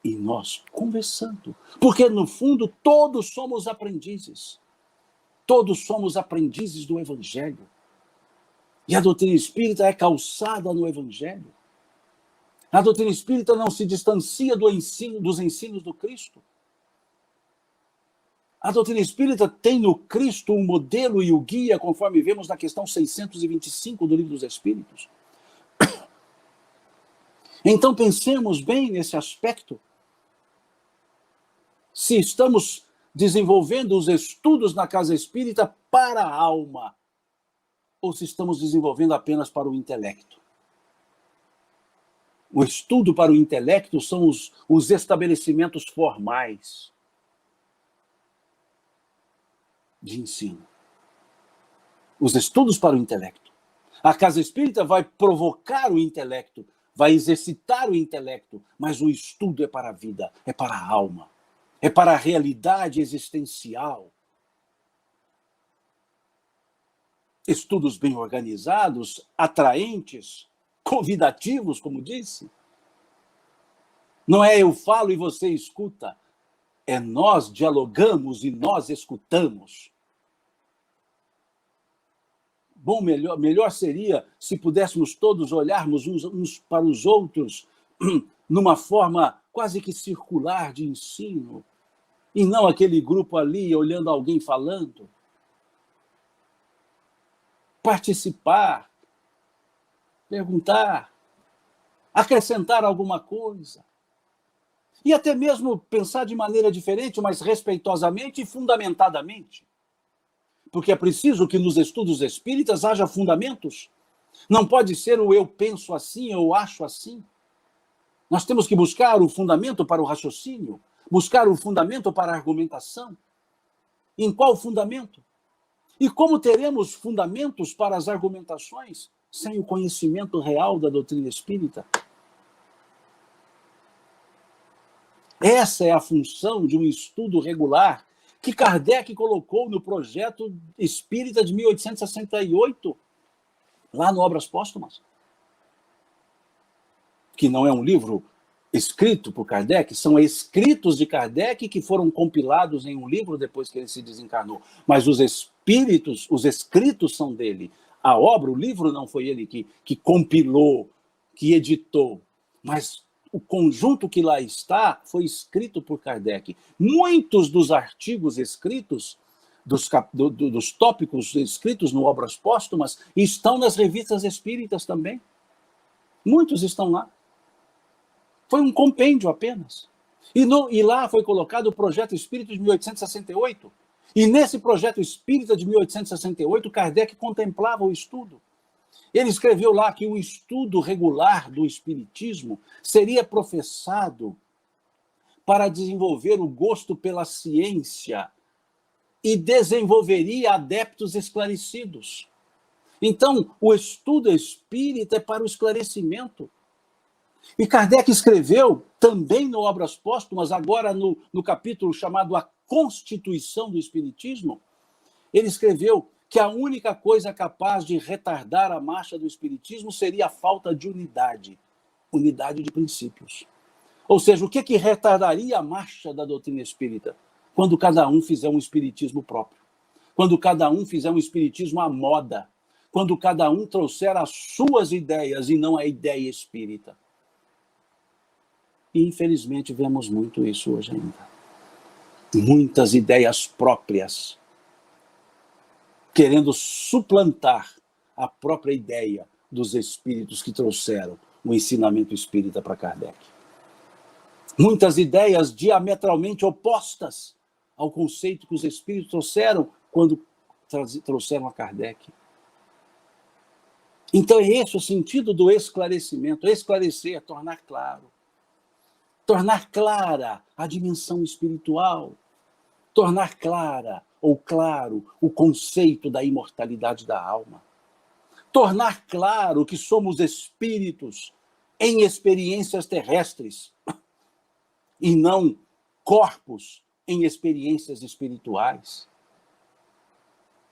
E nós conversando. Porque, no fundo, todos somos aprendizes. Todos somos aprendizes do Evangelho. E a doutrina espírita é calçada no Evangelho. A doutrina espírita não se distancia dos ensinos do Cristo. A doutrina espírita tem no Cristo um modelo e o guia, conforme vemos na questão 625 do Livro dos Espíritos. Então, pensemos bem nesse aspecto. Se estamos desenvolvendo os estudos na Casa Espírita para a alma, ou se estamos desenvolvendo apenas para o intelecto. O estudo para o intelecto são os estabelecimentos formais de ensino. Os estudos para o intelecto. A Casa Espírita vai provocar o intelecto, vai exercitar o intelecto, mas o estudo é para a vida, é para a alma, é para a realidade existencial. Estudos bem organizados, atraentes, convidativos, como disse. Não é eu falo e você escuta, é nós dialogamos e nós escutamos. Bom, melhor seria se pudéssemos todos olharmos uns para os outros numa forma quase que circular de ensino, e não aquele grupo ali olhando alguém falando. Participar, perguntar, acrescentar alguma coisa. E até mesmo pensar de maneira diferente, mas respeitosamente e fundamentadamente. Porque é preciso que nos estudos espíritas haja fundamentos. Não pode ser o eu penso assim, eu acho assim. Nós temos que buscar o fundamento para o raciocínio, buscar o fundamento para a argumentação. Em qual fundamento? E como teremos fundamentos para as argumentações sem o conhecimento real da doutrina espírita? Essa é a função de um estudo regular que Kardec colocou no projeto espírita de 1868, lá no Obras Póstumas. Que não é um livro escrito por Kardec, são escritos de Kardec que foram compilados em um livro depois que ele se desencarnou. Mas os espíritos, os escritos são dele. A obra, o livro não foi ele que compilou, que editou, mas o conjunto que lá está foi escrito por Kardec. Muitos dos artigos escritos, dos tópicos escritos no Obras Póstumas, estão nas revistas espíritas também. Muitos estão lá. Foi um compêndio apenas. E lá foi colocado o Projeto Espírita de 1868. E nesse Projeto Espírita de 1868, Kardec contemplava o estudo. Ele escreveu lá que o estudo regular do Espiritismo seria professado para desenvolver o gosto pela ciência e desenvolveria adeptos esclarecidos. Então, o estudo espírita é para o esclarecimento. E Kardec escreveu também no Obras Póstumas, agora no capítulo chamado A Constituição do Espiritismo, ele escreveu que a única coisa capaz de retardar a marcha do Espiritismo seria a falta de unidade de princípios. Ou seja, o que retardaria a marcha da doutrina espírita? Quando cada um fizer um espiritismo próprio, quando cada um fizer um espiritismo à moda, quando cada um trouxer as suas ideias e não a ideia espírita. E, infelizmente, vemos muito isso hoje ainda. Muitas ideias próprias, querendo suplantar a própria ideia dos espíritos que trouxeram o ensinamento espírita para Kardec. Muitas ideias diametralmente opostas ao conceito que os espíritos trouxeram quando trouxeram a Kardec. Então é esse o sentido do esclarecimento. Esclarecer é tornar claro. Tornar clara a dimensão espiritual. Tornar clara ou claro o conceito da imortalidade da alma. Tornar claro que somos espíritos em experiências terrestres e não corpos em experiências espirituais.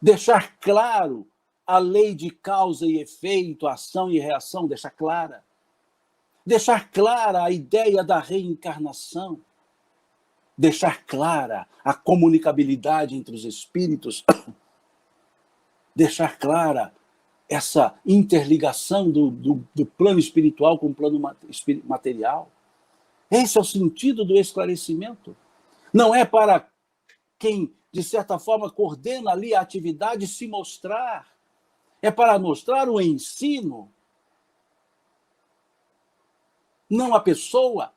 Deixar claro a lei de causa e efeito, ação e reação, deixar clara. Deixar clara a ideia da reencarnação. Deixar clara a comunicabilidade entre os espíritos. Deixar clara essa interligação do plano espiritual com o plano material. Esse é o sentido do esclarecimento. Não é para quem, de certa forma, coordena ali a atividade se mostrar. É para mostrar o ensino, não a pessoa.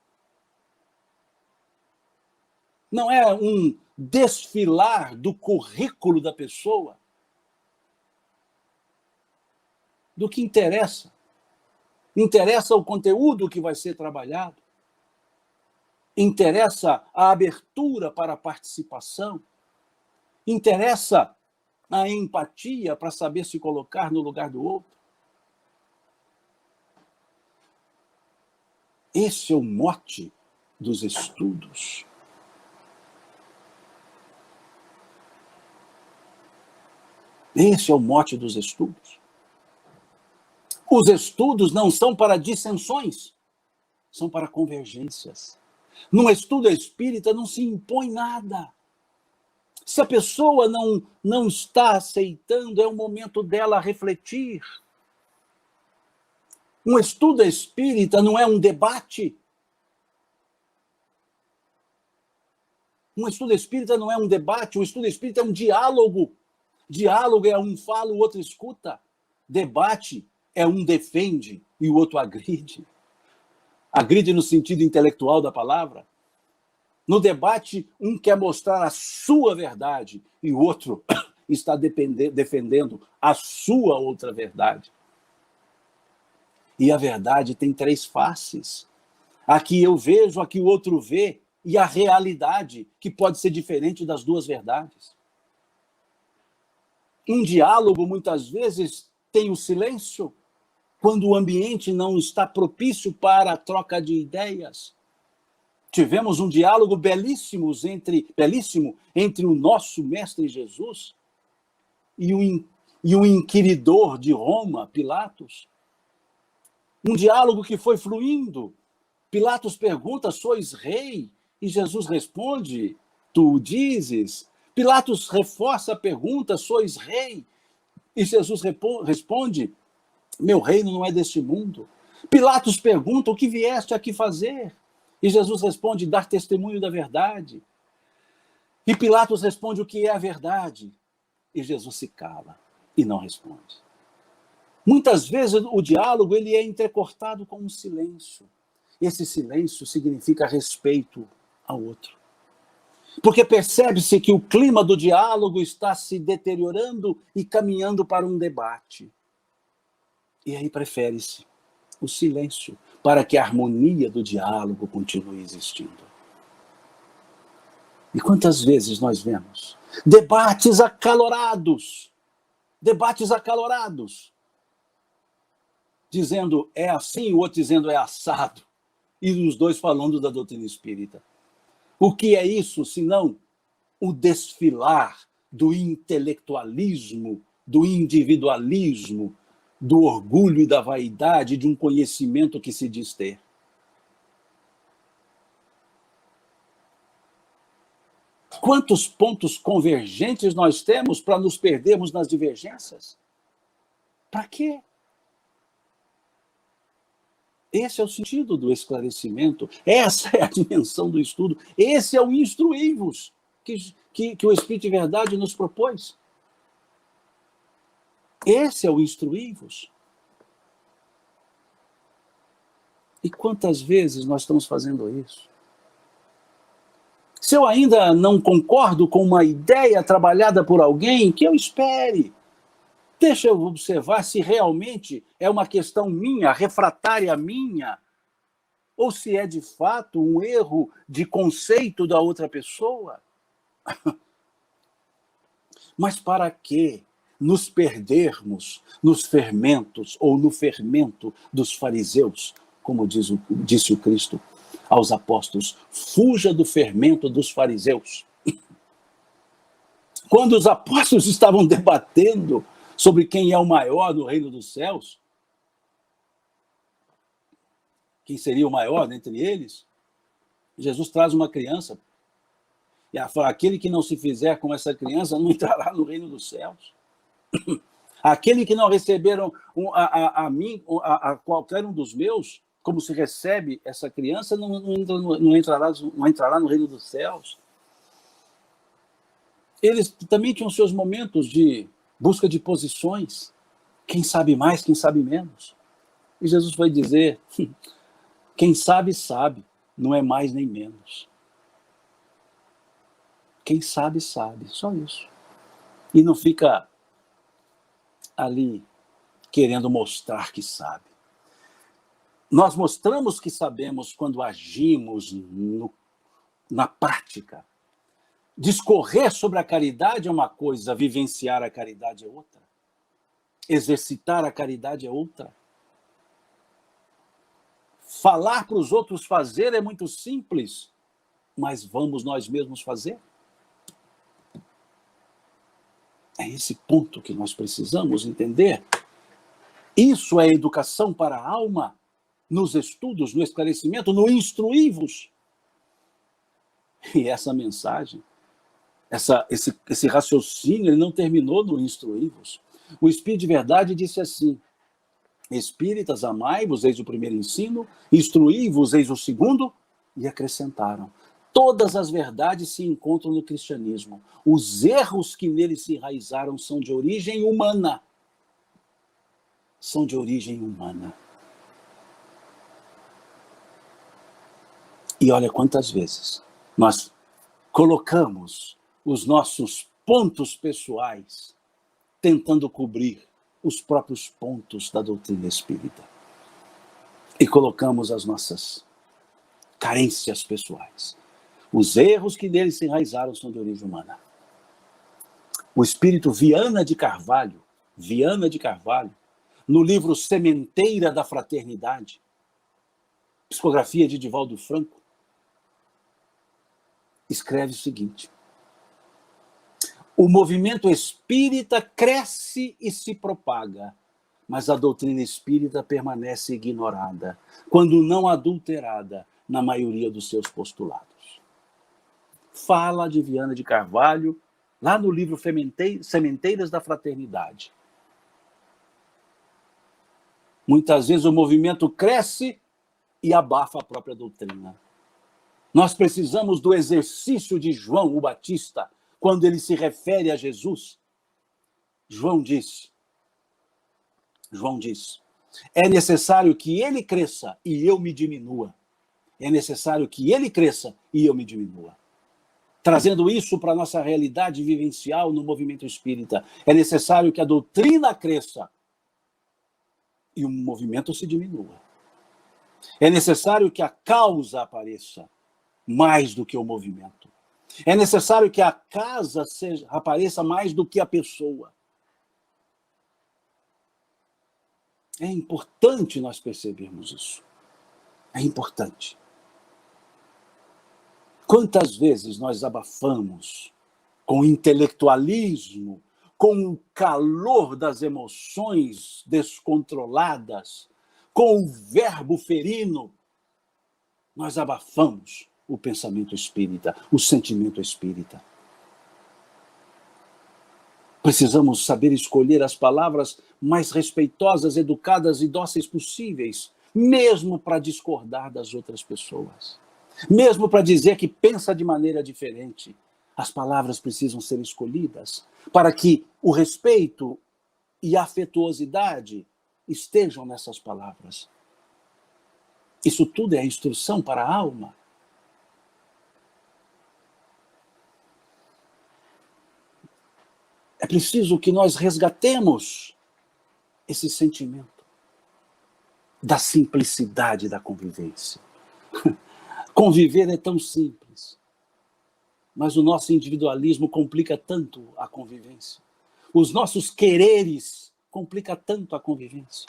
Não é um desfilar do currículo da pessoa. Do que interessa. Interessa o conteúdo que vai ser trabalhado. Interessa a abertura para a participação. Interessa a empatia para saber se colocar no lugar do outro. Esse é o mote dos estudos. Esse é o mote dos estudos. Os estudos não são para dissensões, são para convergências. Num estudo espírita não se impõe nada. Se a pessoa não está aceitando, é o momento dela refletir. Um estudo espírita não é um debate. Um estudo espírita não é um debate, um estudo espírita é um diálogo. Diálogo é um fala, o outro escuta. Debate é um defende e o outro agride. Agride no sentido intelectual da palavra. No debate, um quer mostrar a sua verdade e o outro está defendendo a sua outra verdade. E a verdade tem 3 faces. A que eu vejo, a que o outro vê, e a realidade, que pode ser diferente das 2 verdades. Um diálogo, muitas vezes, tem o silêncio, quando o ambiente não está propício para a troca de ideias. Tivemos um diálogo belíssimo entre o nosso Mestre Jesus e o inquiridor de Roma, Pilatos. Um diálogo que foi fluindo. Pilatos pergunta, sois rei? E Jesus responde, tu o dizes. Pilatos reforça a pergunta, sois rei? E Jesus responde, meu reino não é deste mundo. Pilatos pergunta, o que vieste aqui fazer? E Jesus responde, dar testemunho da verdade. E Pilatos responde, o que é a verdade? E Jesus se cala e não responde. Muitas vezes o diálogo ele é entrecortado com um silêncio. Esse silêncio significa respeito ao outro. Porque percebe-se que o clima do diálogo está se deteriorando e caminhando para um debate. E aí prefere-se o silêncio para que a harmonia do diálogo continue existindo. E quantas vezes nós vemos debates acalorados, dizendo é assim, o outro dizendo é assado, e os dois falando da doutrina espírita. O que é isso, senão o desfilar do intelectualismo, do individualismo, do orgulho e da vaidade de um conhecimento que se diz ter? Quantos pontos convergentes nós temos para nos perdermos nas divergências? Para quê? Esse é o sentido do esclarecimento, essa é a dimensão do estudo, esse é o instruí-vos que o Espírito de Verdade nos propôs. Esse é o instruí-vos. E quantas vezes nós estamos fazendo isso? Se eu ainda não concordo com uma ideia trabalhada por alguém, que eu espere. Deixa eu observar se realmente é uma questão minha, refratária minha, ou se é de fato um erro de conceito da outra pessoa. Mas para que nos perdermos nos fermentos ou no fermento dos fariseus, como disse o Cristo aos apóstolos, fuja do fermento dos fariseus. Quando os apóstolos estavam debatendo sobre quem é o maior no reino dos céus, quem seria o maior dentre eles, Jesus traz uma criança. E fala, aquele que não se fizer com essa criança não entrará no reino dos céus. Aquele que não receberam a mim, a qualquer um dos meus, como se recebe essa criança, não entrará no reino dos céus. Eles também tinham seus momentos de busca de posições. Quem sabe mais, quem sabe menos. E Jesus vai dizer, quem sabe, sabe, não é mais nem menos. Quem sabe, sabe, só isso. E não fica ali querendo mostrar que sabe. Nós mostramos que sabemos quando agimos na prática. Discorrer sobre a caridade é uma coisa, vivenciar a caridade é outra. Exercitar a caridade é outra. Falar para os outros fazer é muito simples, mas vamos nós mesmos fazer? É esse ponto que nós precisamos entender. Isso é educação para a alma, nos estudos, no esclarecimento, no instruí-vos. E essa mensagem, esse raciocínio, ele não terminou no instruí-vos. O Espírito de Verdade disse assim: Espíritas, amai-vos, eis o primeiro ensino, instruí-vos, eis o segundo, e acrescentaram: todas as verdades se encontram no cristianismo. Os erros que nele se enraizaram são de origem humana. São de origem humana. E olha quantas vezes nós colocamos os nossos pontos pessoais tentando cobrir os próprios pontos da doutrina espírita. E colocamos as nossas carências pessoais. Os erros que nele se enraizaram são de origem humana. O espírito Viana de Carvalho, no livro Sementeira da Fraternidade, psicografia de Divaldo Franco, escreve o seguinte: o movimento espírita cresce e se propaga, mas a doutrina espírita permanece ignorada, quando não adulterada, na maioria dos seus postulados. Fala de Viana de Carvalho, lá no livro Sementeiras da Fraternidade. Muitas vezes o movimento cresce e abafa a própria doutrina. Nós precisamos do exercício de João o Batista, quando ele se refere a Jesus. João diz, é necessário que ele cresça e eu me diminua. É necessário que ele cresça e eu me diminua. Trazendo isso para a nossa realidade vivencial no movimento espírita, é necessário que a doutrina cresça e o movimento se diminua. É necessário que a causa apareça mais do que o movimento. É necessário que a casa apareça mais do que a pessoa. É importante nós percebermos isso. É importante. Quantas vezes nós abafamos com o intelectualismo, com o calor das emoções descontroladas, com o verbo ferino, nós abafamos o pensamento espírita, o sentimento espírita. Precisamos saber escolher as palavras mais respeitosas, educadas e dóceis possíveis, mesmo para discordar das outras pessoas. Mesmo para dizer que pensa de maneira diferente. As palavras precisam ser escolhidas para que o respeito e a afetuosidade estejam nessas palavras. Isso tudo é instrução para a alma. É preciso que nós resgatemos esse sentimento da simplicidade da convivência. Conviver é tão simples, mas o nosso individualismo complica tanto a convivência. Os nossos quereres complicam tanto a convivência.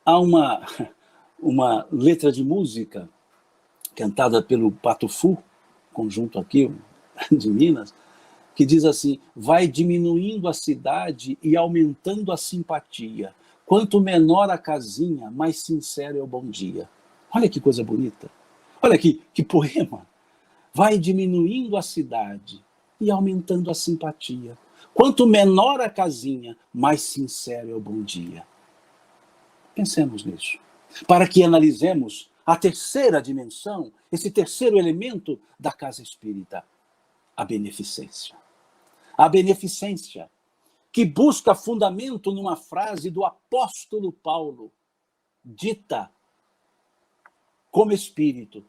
Há uma letra de música cantada pelo Pato Fu, conjunto aqui de Minas, que diz assim: vai diminuindo a cidade e aumentando a simpatia. Quanto menor a casinha, mais sincero é o bom dia. Olha que coisa bonita. Olha que poema. Vai diminuindo a cidade e aumentando a simpatia. Quanto menor a casinha, mais sincero é o bom dia. Pensemos nisso. Para que analisemos a terceira dimensão, esse terceiro elemento da casa espírita, a beneficência. A beneficência, que busca fundamento numa frase do apóstolo Paulo, dita como espírito.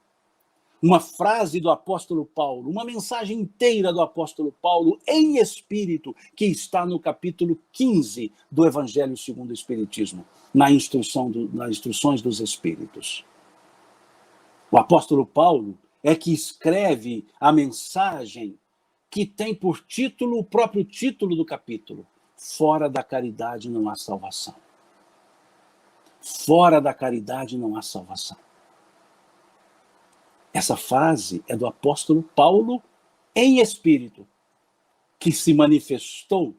Uma frase do apóstolo Paulo, uma mensagem inteira do apóstolo Paulo em espírito, que está no capítulo 15 do Evangelho segundo o Espiritismo, nas Instruções dos Espíritos. O apóstolo Paulo é que escreve a mensagem que tem por título o próprio título do capítulo: fora da caridade não há salvação. Fora da caridade não há salvação. Essa frase é do apóstolo Paulo em espírito, que se manifestou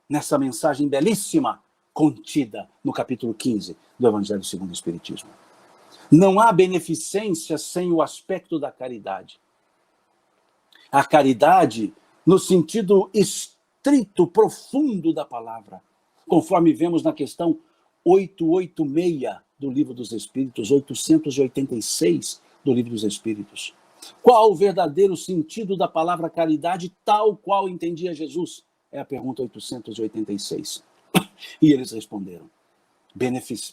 nessa mensagem belíssima contida no capítulo 15 do Evangelho segundo o Espiritismo. Não há beneficência sem o aspecto da caridade. A caridade, no sentido estrito, profundo da palavra, conforme vemos na questão 886 do Livro dos Espíritos, 886 do Livro dos Espíritos. Qual o verdadeiro sentido da palavra caridade, tal qual entendia Jesus? É a pergunta 886. E eles responderam: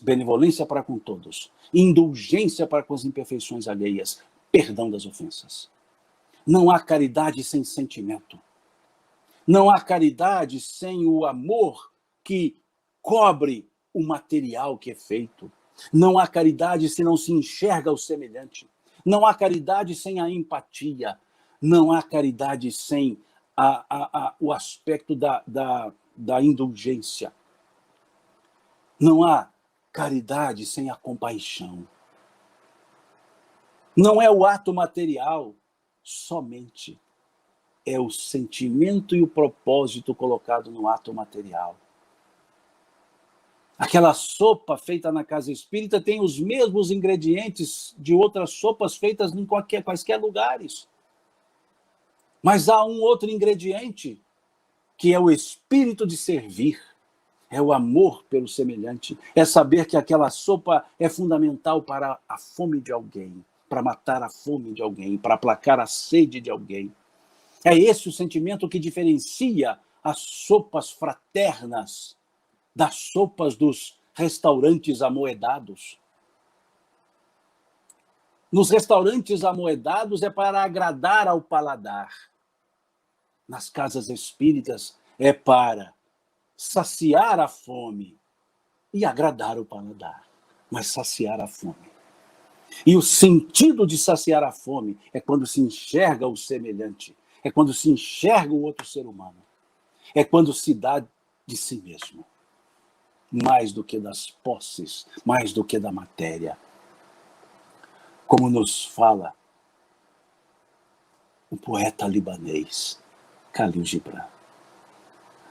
benevolência para com todos, indulgência para com as imperfeições alheias, perdão das ofensas. Não há caridade sem sentimento. Não há caridade sem o amor que cobre o material que é feito. Não há caridade se não se enxerga o semelhante. Não há caridade sem a empatia. Não há caridade sem o aspecto da indulgência. Não há caridade sem a compaixão. Não é o ato material somente. É o sentimento e o propósito colocado no ato material. Aquela sopa feita na casa espírita tem os mesmos ingredientes de outras sopas feitas em quaisquer lugares. Mas há um outro ingrediente, que é o espírito de servir. É o amor pelo semelhante. É saber que aquela sopa é fundamental para a fome de alguém, para matar a fome de alguém, para aplacar a sede de alguém. É esse o sentimento que diferencia as sopas fraternas das sopas dos restaurantes amoedados. Nos restaurantes amoedados é para agradar ao paladar. Nas casas espíritas é para saciar a fome e agradar o paladar, mas saciar a fome. E o sentido de saciar a fome é quando se enxerga o semelhante, é quando se enxerga o outro ser humano, é quando se dá de si mesmo, mais do que das posses, mais do que da matéria. Como nos fala o poeta libanês, Khalil Gibran.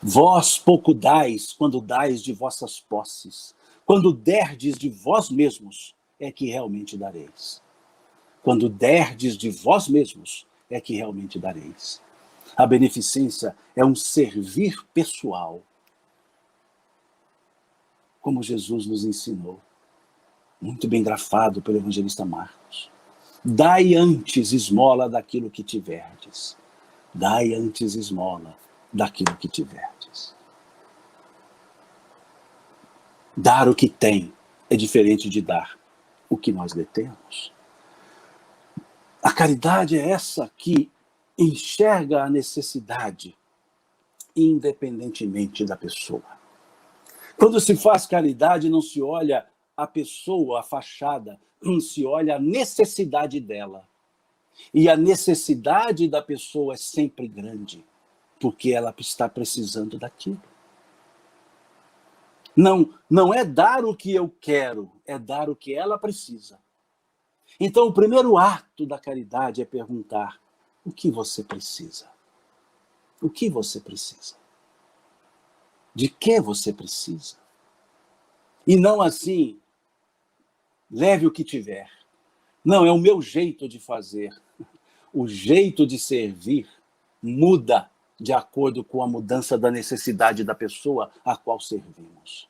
Vós pouco dais quando dais de vossas posses. Quando derdes de vós mesmos, é que realmente dareis. Quando derdes de vós mesmos, é que realmente dareis. A beneficência é um servir pessoal, como Jesus nos ensinou, muito bem grafado pelo evangelista Marcos. Dai antes esmola daquilo que tiverdes. Dai antes esmola daquilo que tiverdes. Dar o que tem é diferente de dar o que nós detemos. A caridade é essa que enxerga a necessidade independentemente da pessoa. Quando se faz caridade, não se olha a pessoa, a fachada, não se olha a necessidade dela. E a necessidade da pessoa é sempre grande, porque ela está precisando daquilo. Não é dar o que eu quero, é dar o que ela precisa. Então, o primeiro ato da caridade é perguntar: o que você precisa? O que você precisa? De que você precisa? E não assim, leve o que tiver. Não, é o meu jeito de fazer. O jeito de servir muda de acordo com a mudança da necessidade da pessoa a qual servimos.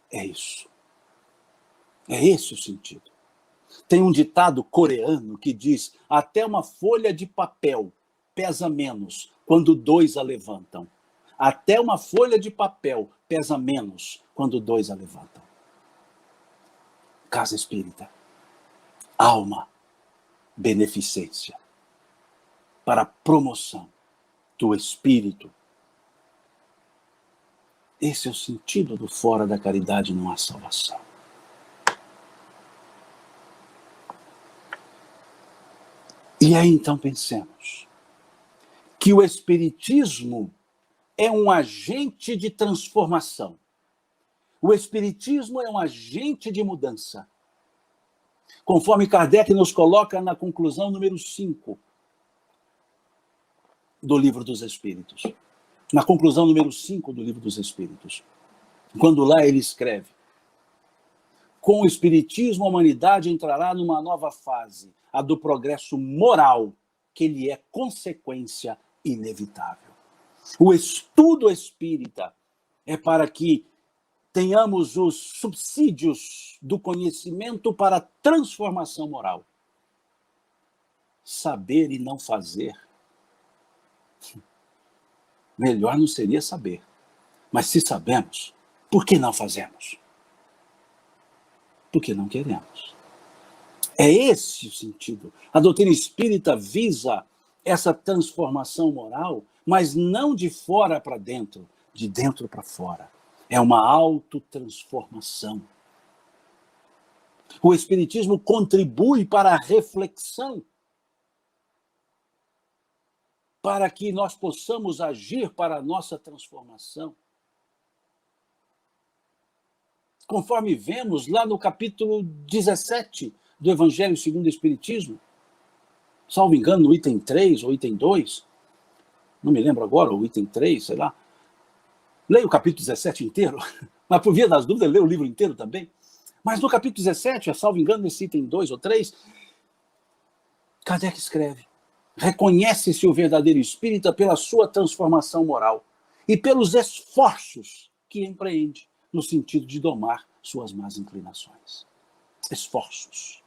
É isso. É esse o sentido. Tem um ditado coreano que diz: até uma folha de papel pesa menos quando dois a levantam. Até uma folha de papel pesa menos quando dois a levantam. Casa espírita. Alma, beneficência, para a promoção do espírito. Esse é o sentido do fora da caridade não há salvação. E aí então pensemos que o espiritismo é um agente de transformação. O Espiritismo é um agente de mudança. Conforme Kardec nos coloca na conclusão número 5 do Livro dos Espíritos. Na conclusão número 5 do Livro dos Espíritos. Quando lá ele escreve: com o Espiritismo, a humanidade entrará numa nova fase, a do progresso moral, que lhe é consequência inevitável. O estudo espírita é para que tenhamos os subsídios do conhecimento para a transformação moral. Saber e não fazer, melhor não seria saber. Mas se sabemos, por que não fazemos? Porque não queremos. É esse o sentido. A doutrina espírita visa essa transformação moral, mas não de fora para dentro, de dentro para fora. É uma autotransformação. O Espiritismo contribui para a reflexão, para que nós possamos agir para a nossa transformação. Conforme vemos lá no capítulo 17 do Evangelho segundo o Espiritismo, salvo engano, no item 3 ou item 2, não me lembro agora, o item 3, sei lá. Leia o capítulo 17 inteiro, mas por via das dúvidas, leia o livro inteiro também. Mas no capítulo 17, salvo engano, nesse item 2 ou 3, Kardec escreve: reconhece-se o verdadeiro espírita pela sua transformação moral e pelos esforços que empreende no sentido de domar suas más inclinações. Esforços.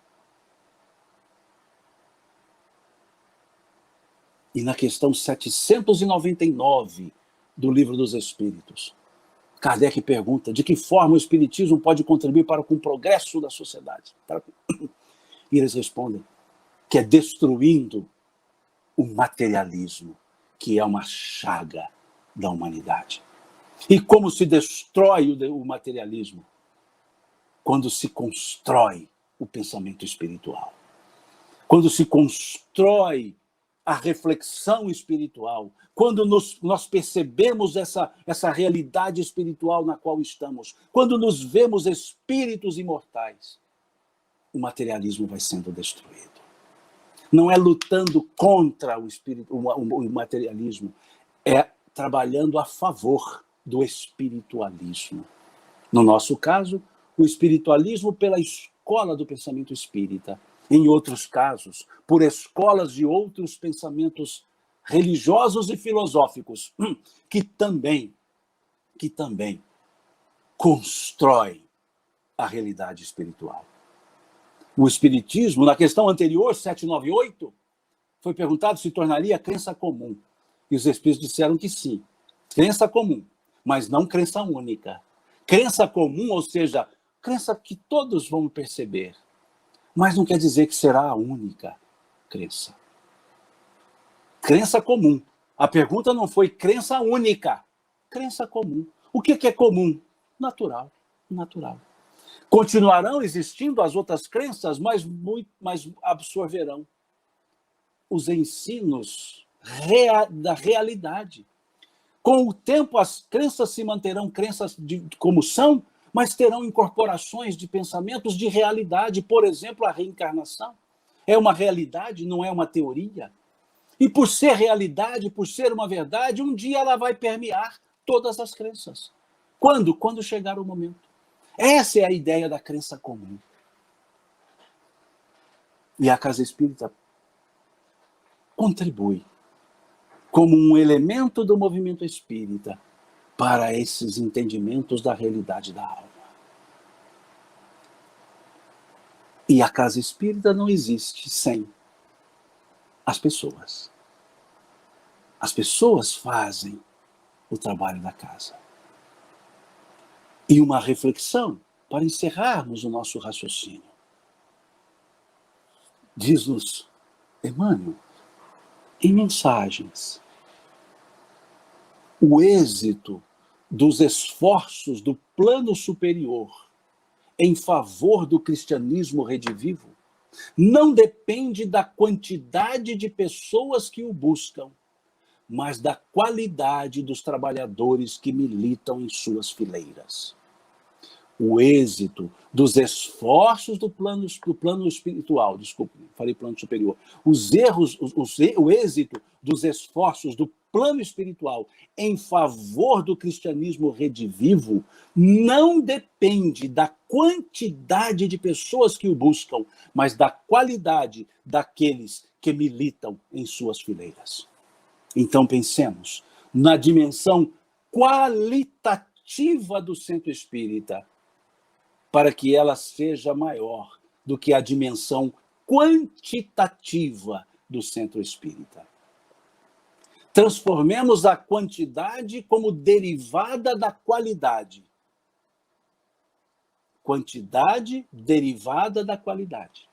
E na questão 799 do Livro dos Espíritos, Kardec pergunta de que forma o Espiritismo pode contribuir para o progresso da sociedade. E eles respondem que é destruindo o materialismo, que é uma chaga da humanidade. E como se destrói o materialismo? Quando se constrói o pensamento espiritual. Quando se constrói a reflexão espiritual. Quando nós percebemos essa realidade espiritual na qual estamos. Quando nos vemos espíritos imortais. O materialismo vai sendo destruído. Não é lutando contra o materialismo. É trabalhando a favor do espiritualismo. No nosso caso, o espiritualismo pela escola do pensamento espírita. Em outros casos, por escolas de outros pensamentos religiosos e filosóficos, que também constroem a realidade espiritual. O Espiritismo, na questão anterior, 798, foi perguntado se tornaria crença comum. E os Espíritos disseram que sim. Crença comum, mas não crença única. Crença comum, ou seja, crença que todos vão perceber. Mas não quer dizer que será a única crença. Crença comum. A pergunta não foi crença única. Crença comum. O que é comum? Natural. Natural. Continuarão existindo as outras crenças, mas absorverão os ensinos da realidade. Com o tempo, as crenças se manterão crenças como são, mas terão incorporações de pensamentos de realidade. Por exemplo, a reencarnação. É uma realidade, não é uma teoria. E por ser realidade, por ser uma verdade, um dia ela vai permear todas as crenças. Quando? Quando chegar o momento. Essa é a ideia da crença comum. E a Casa Espírita contribui como um elemento do movimento espírita para esses entendimentos da realidade da alma. E a Casa Espírita não existe sem as pessoas. As pessoas fazem o trabalho da casa. E uma reflexão para encerrarmos o nosso raciocínio. Diz-nos Emmanuel, em mensagens, o êxito dos esforços do plano superior em favor do cristianismo redivivo não depende da quantidade de pessoas que o buscam, mas da qualidade dos trabalhadores que militam em suas fileiras. o êxito dos esforços do plano espiritual, desculpe, falei plano superior, o êxito dos esforços do plano espiritual em favor do cristianismo redivivo não depende da quantidade de pessoas que o buscam, mas da qualidade daqueles que militam em suas fileiras. Então pensemos na dimensão qualitativa do centro espírita, para que ela seja maior do que a dimensão quantitativa do centro espírita. Transformemos a quantidade como derivada da qualidade. Quantidade derivada da qualidade.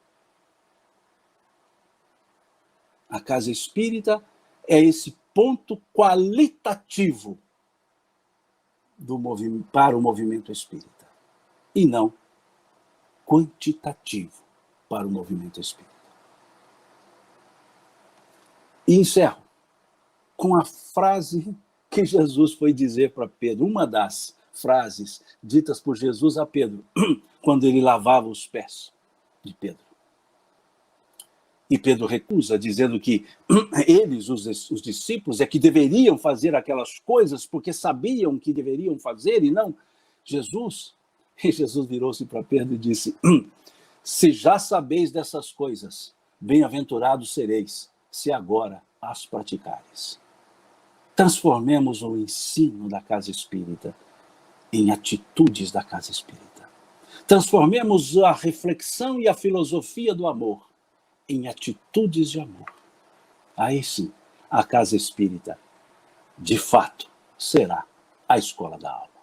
A casa espírita é esse ponto qualitativo para o movimento espírita, e não quantitativo para o movimento espírita. E encerro com a frase que Jesus foi dizer para Pedro, uma das frases ditas por Jesus a Pedro, quando ele lavava os pés de Pedro. E Pedro recusa, dizendo que eles, os discípulos, é que deveriam fazer aquelas coisas porque sabiam que deveriam fazer e não Jesus. E Jesus virou-se para Pedro e disse, se já sabeis dessas coisas, bem-aventurados sereis, se agora as praticareis. Transformemos o ensino da casa espírita em atitudes da casa espírita. Transformemos a reflexão e a filosofia do amor em atitudes de amor. Aí sim, a casa espírita, de fato, será a escola da alma.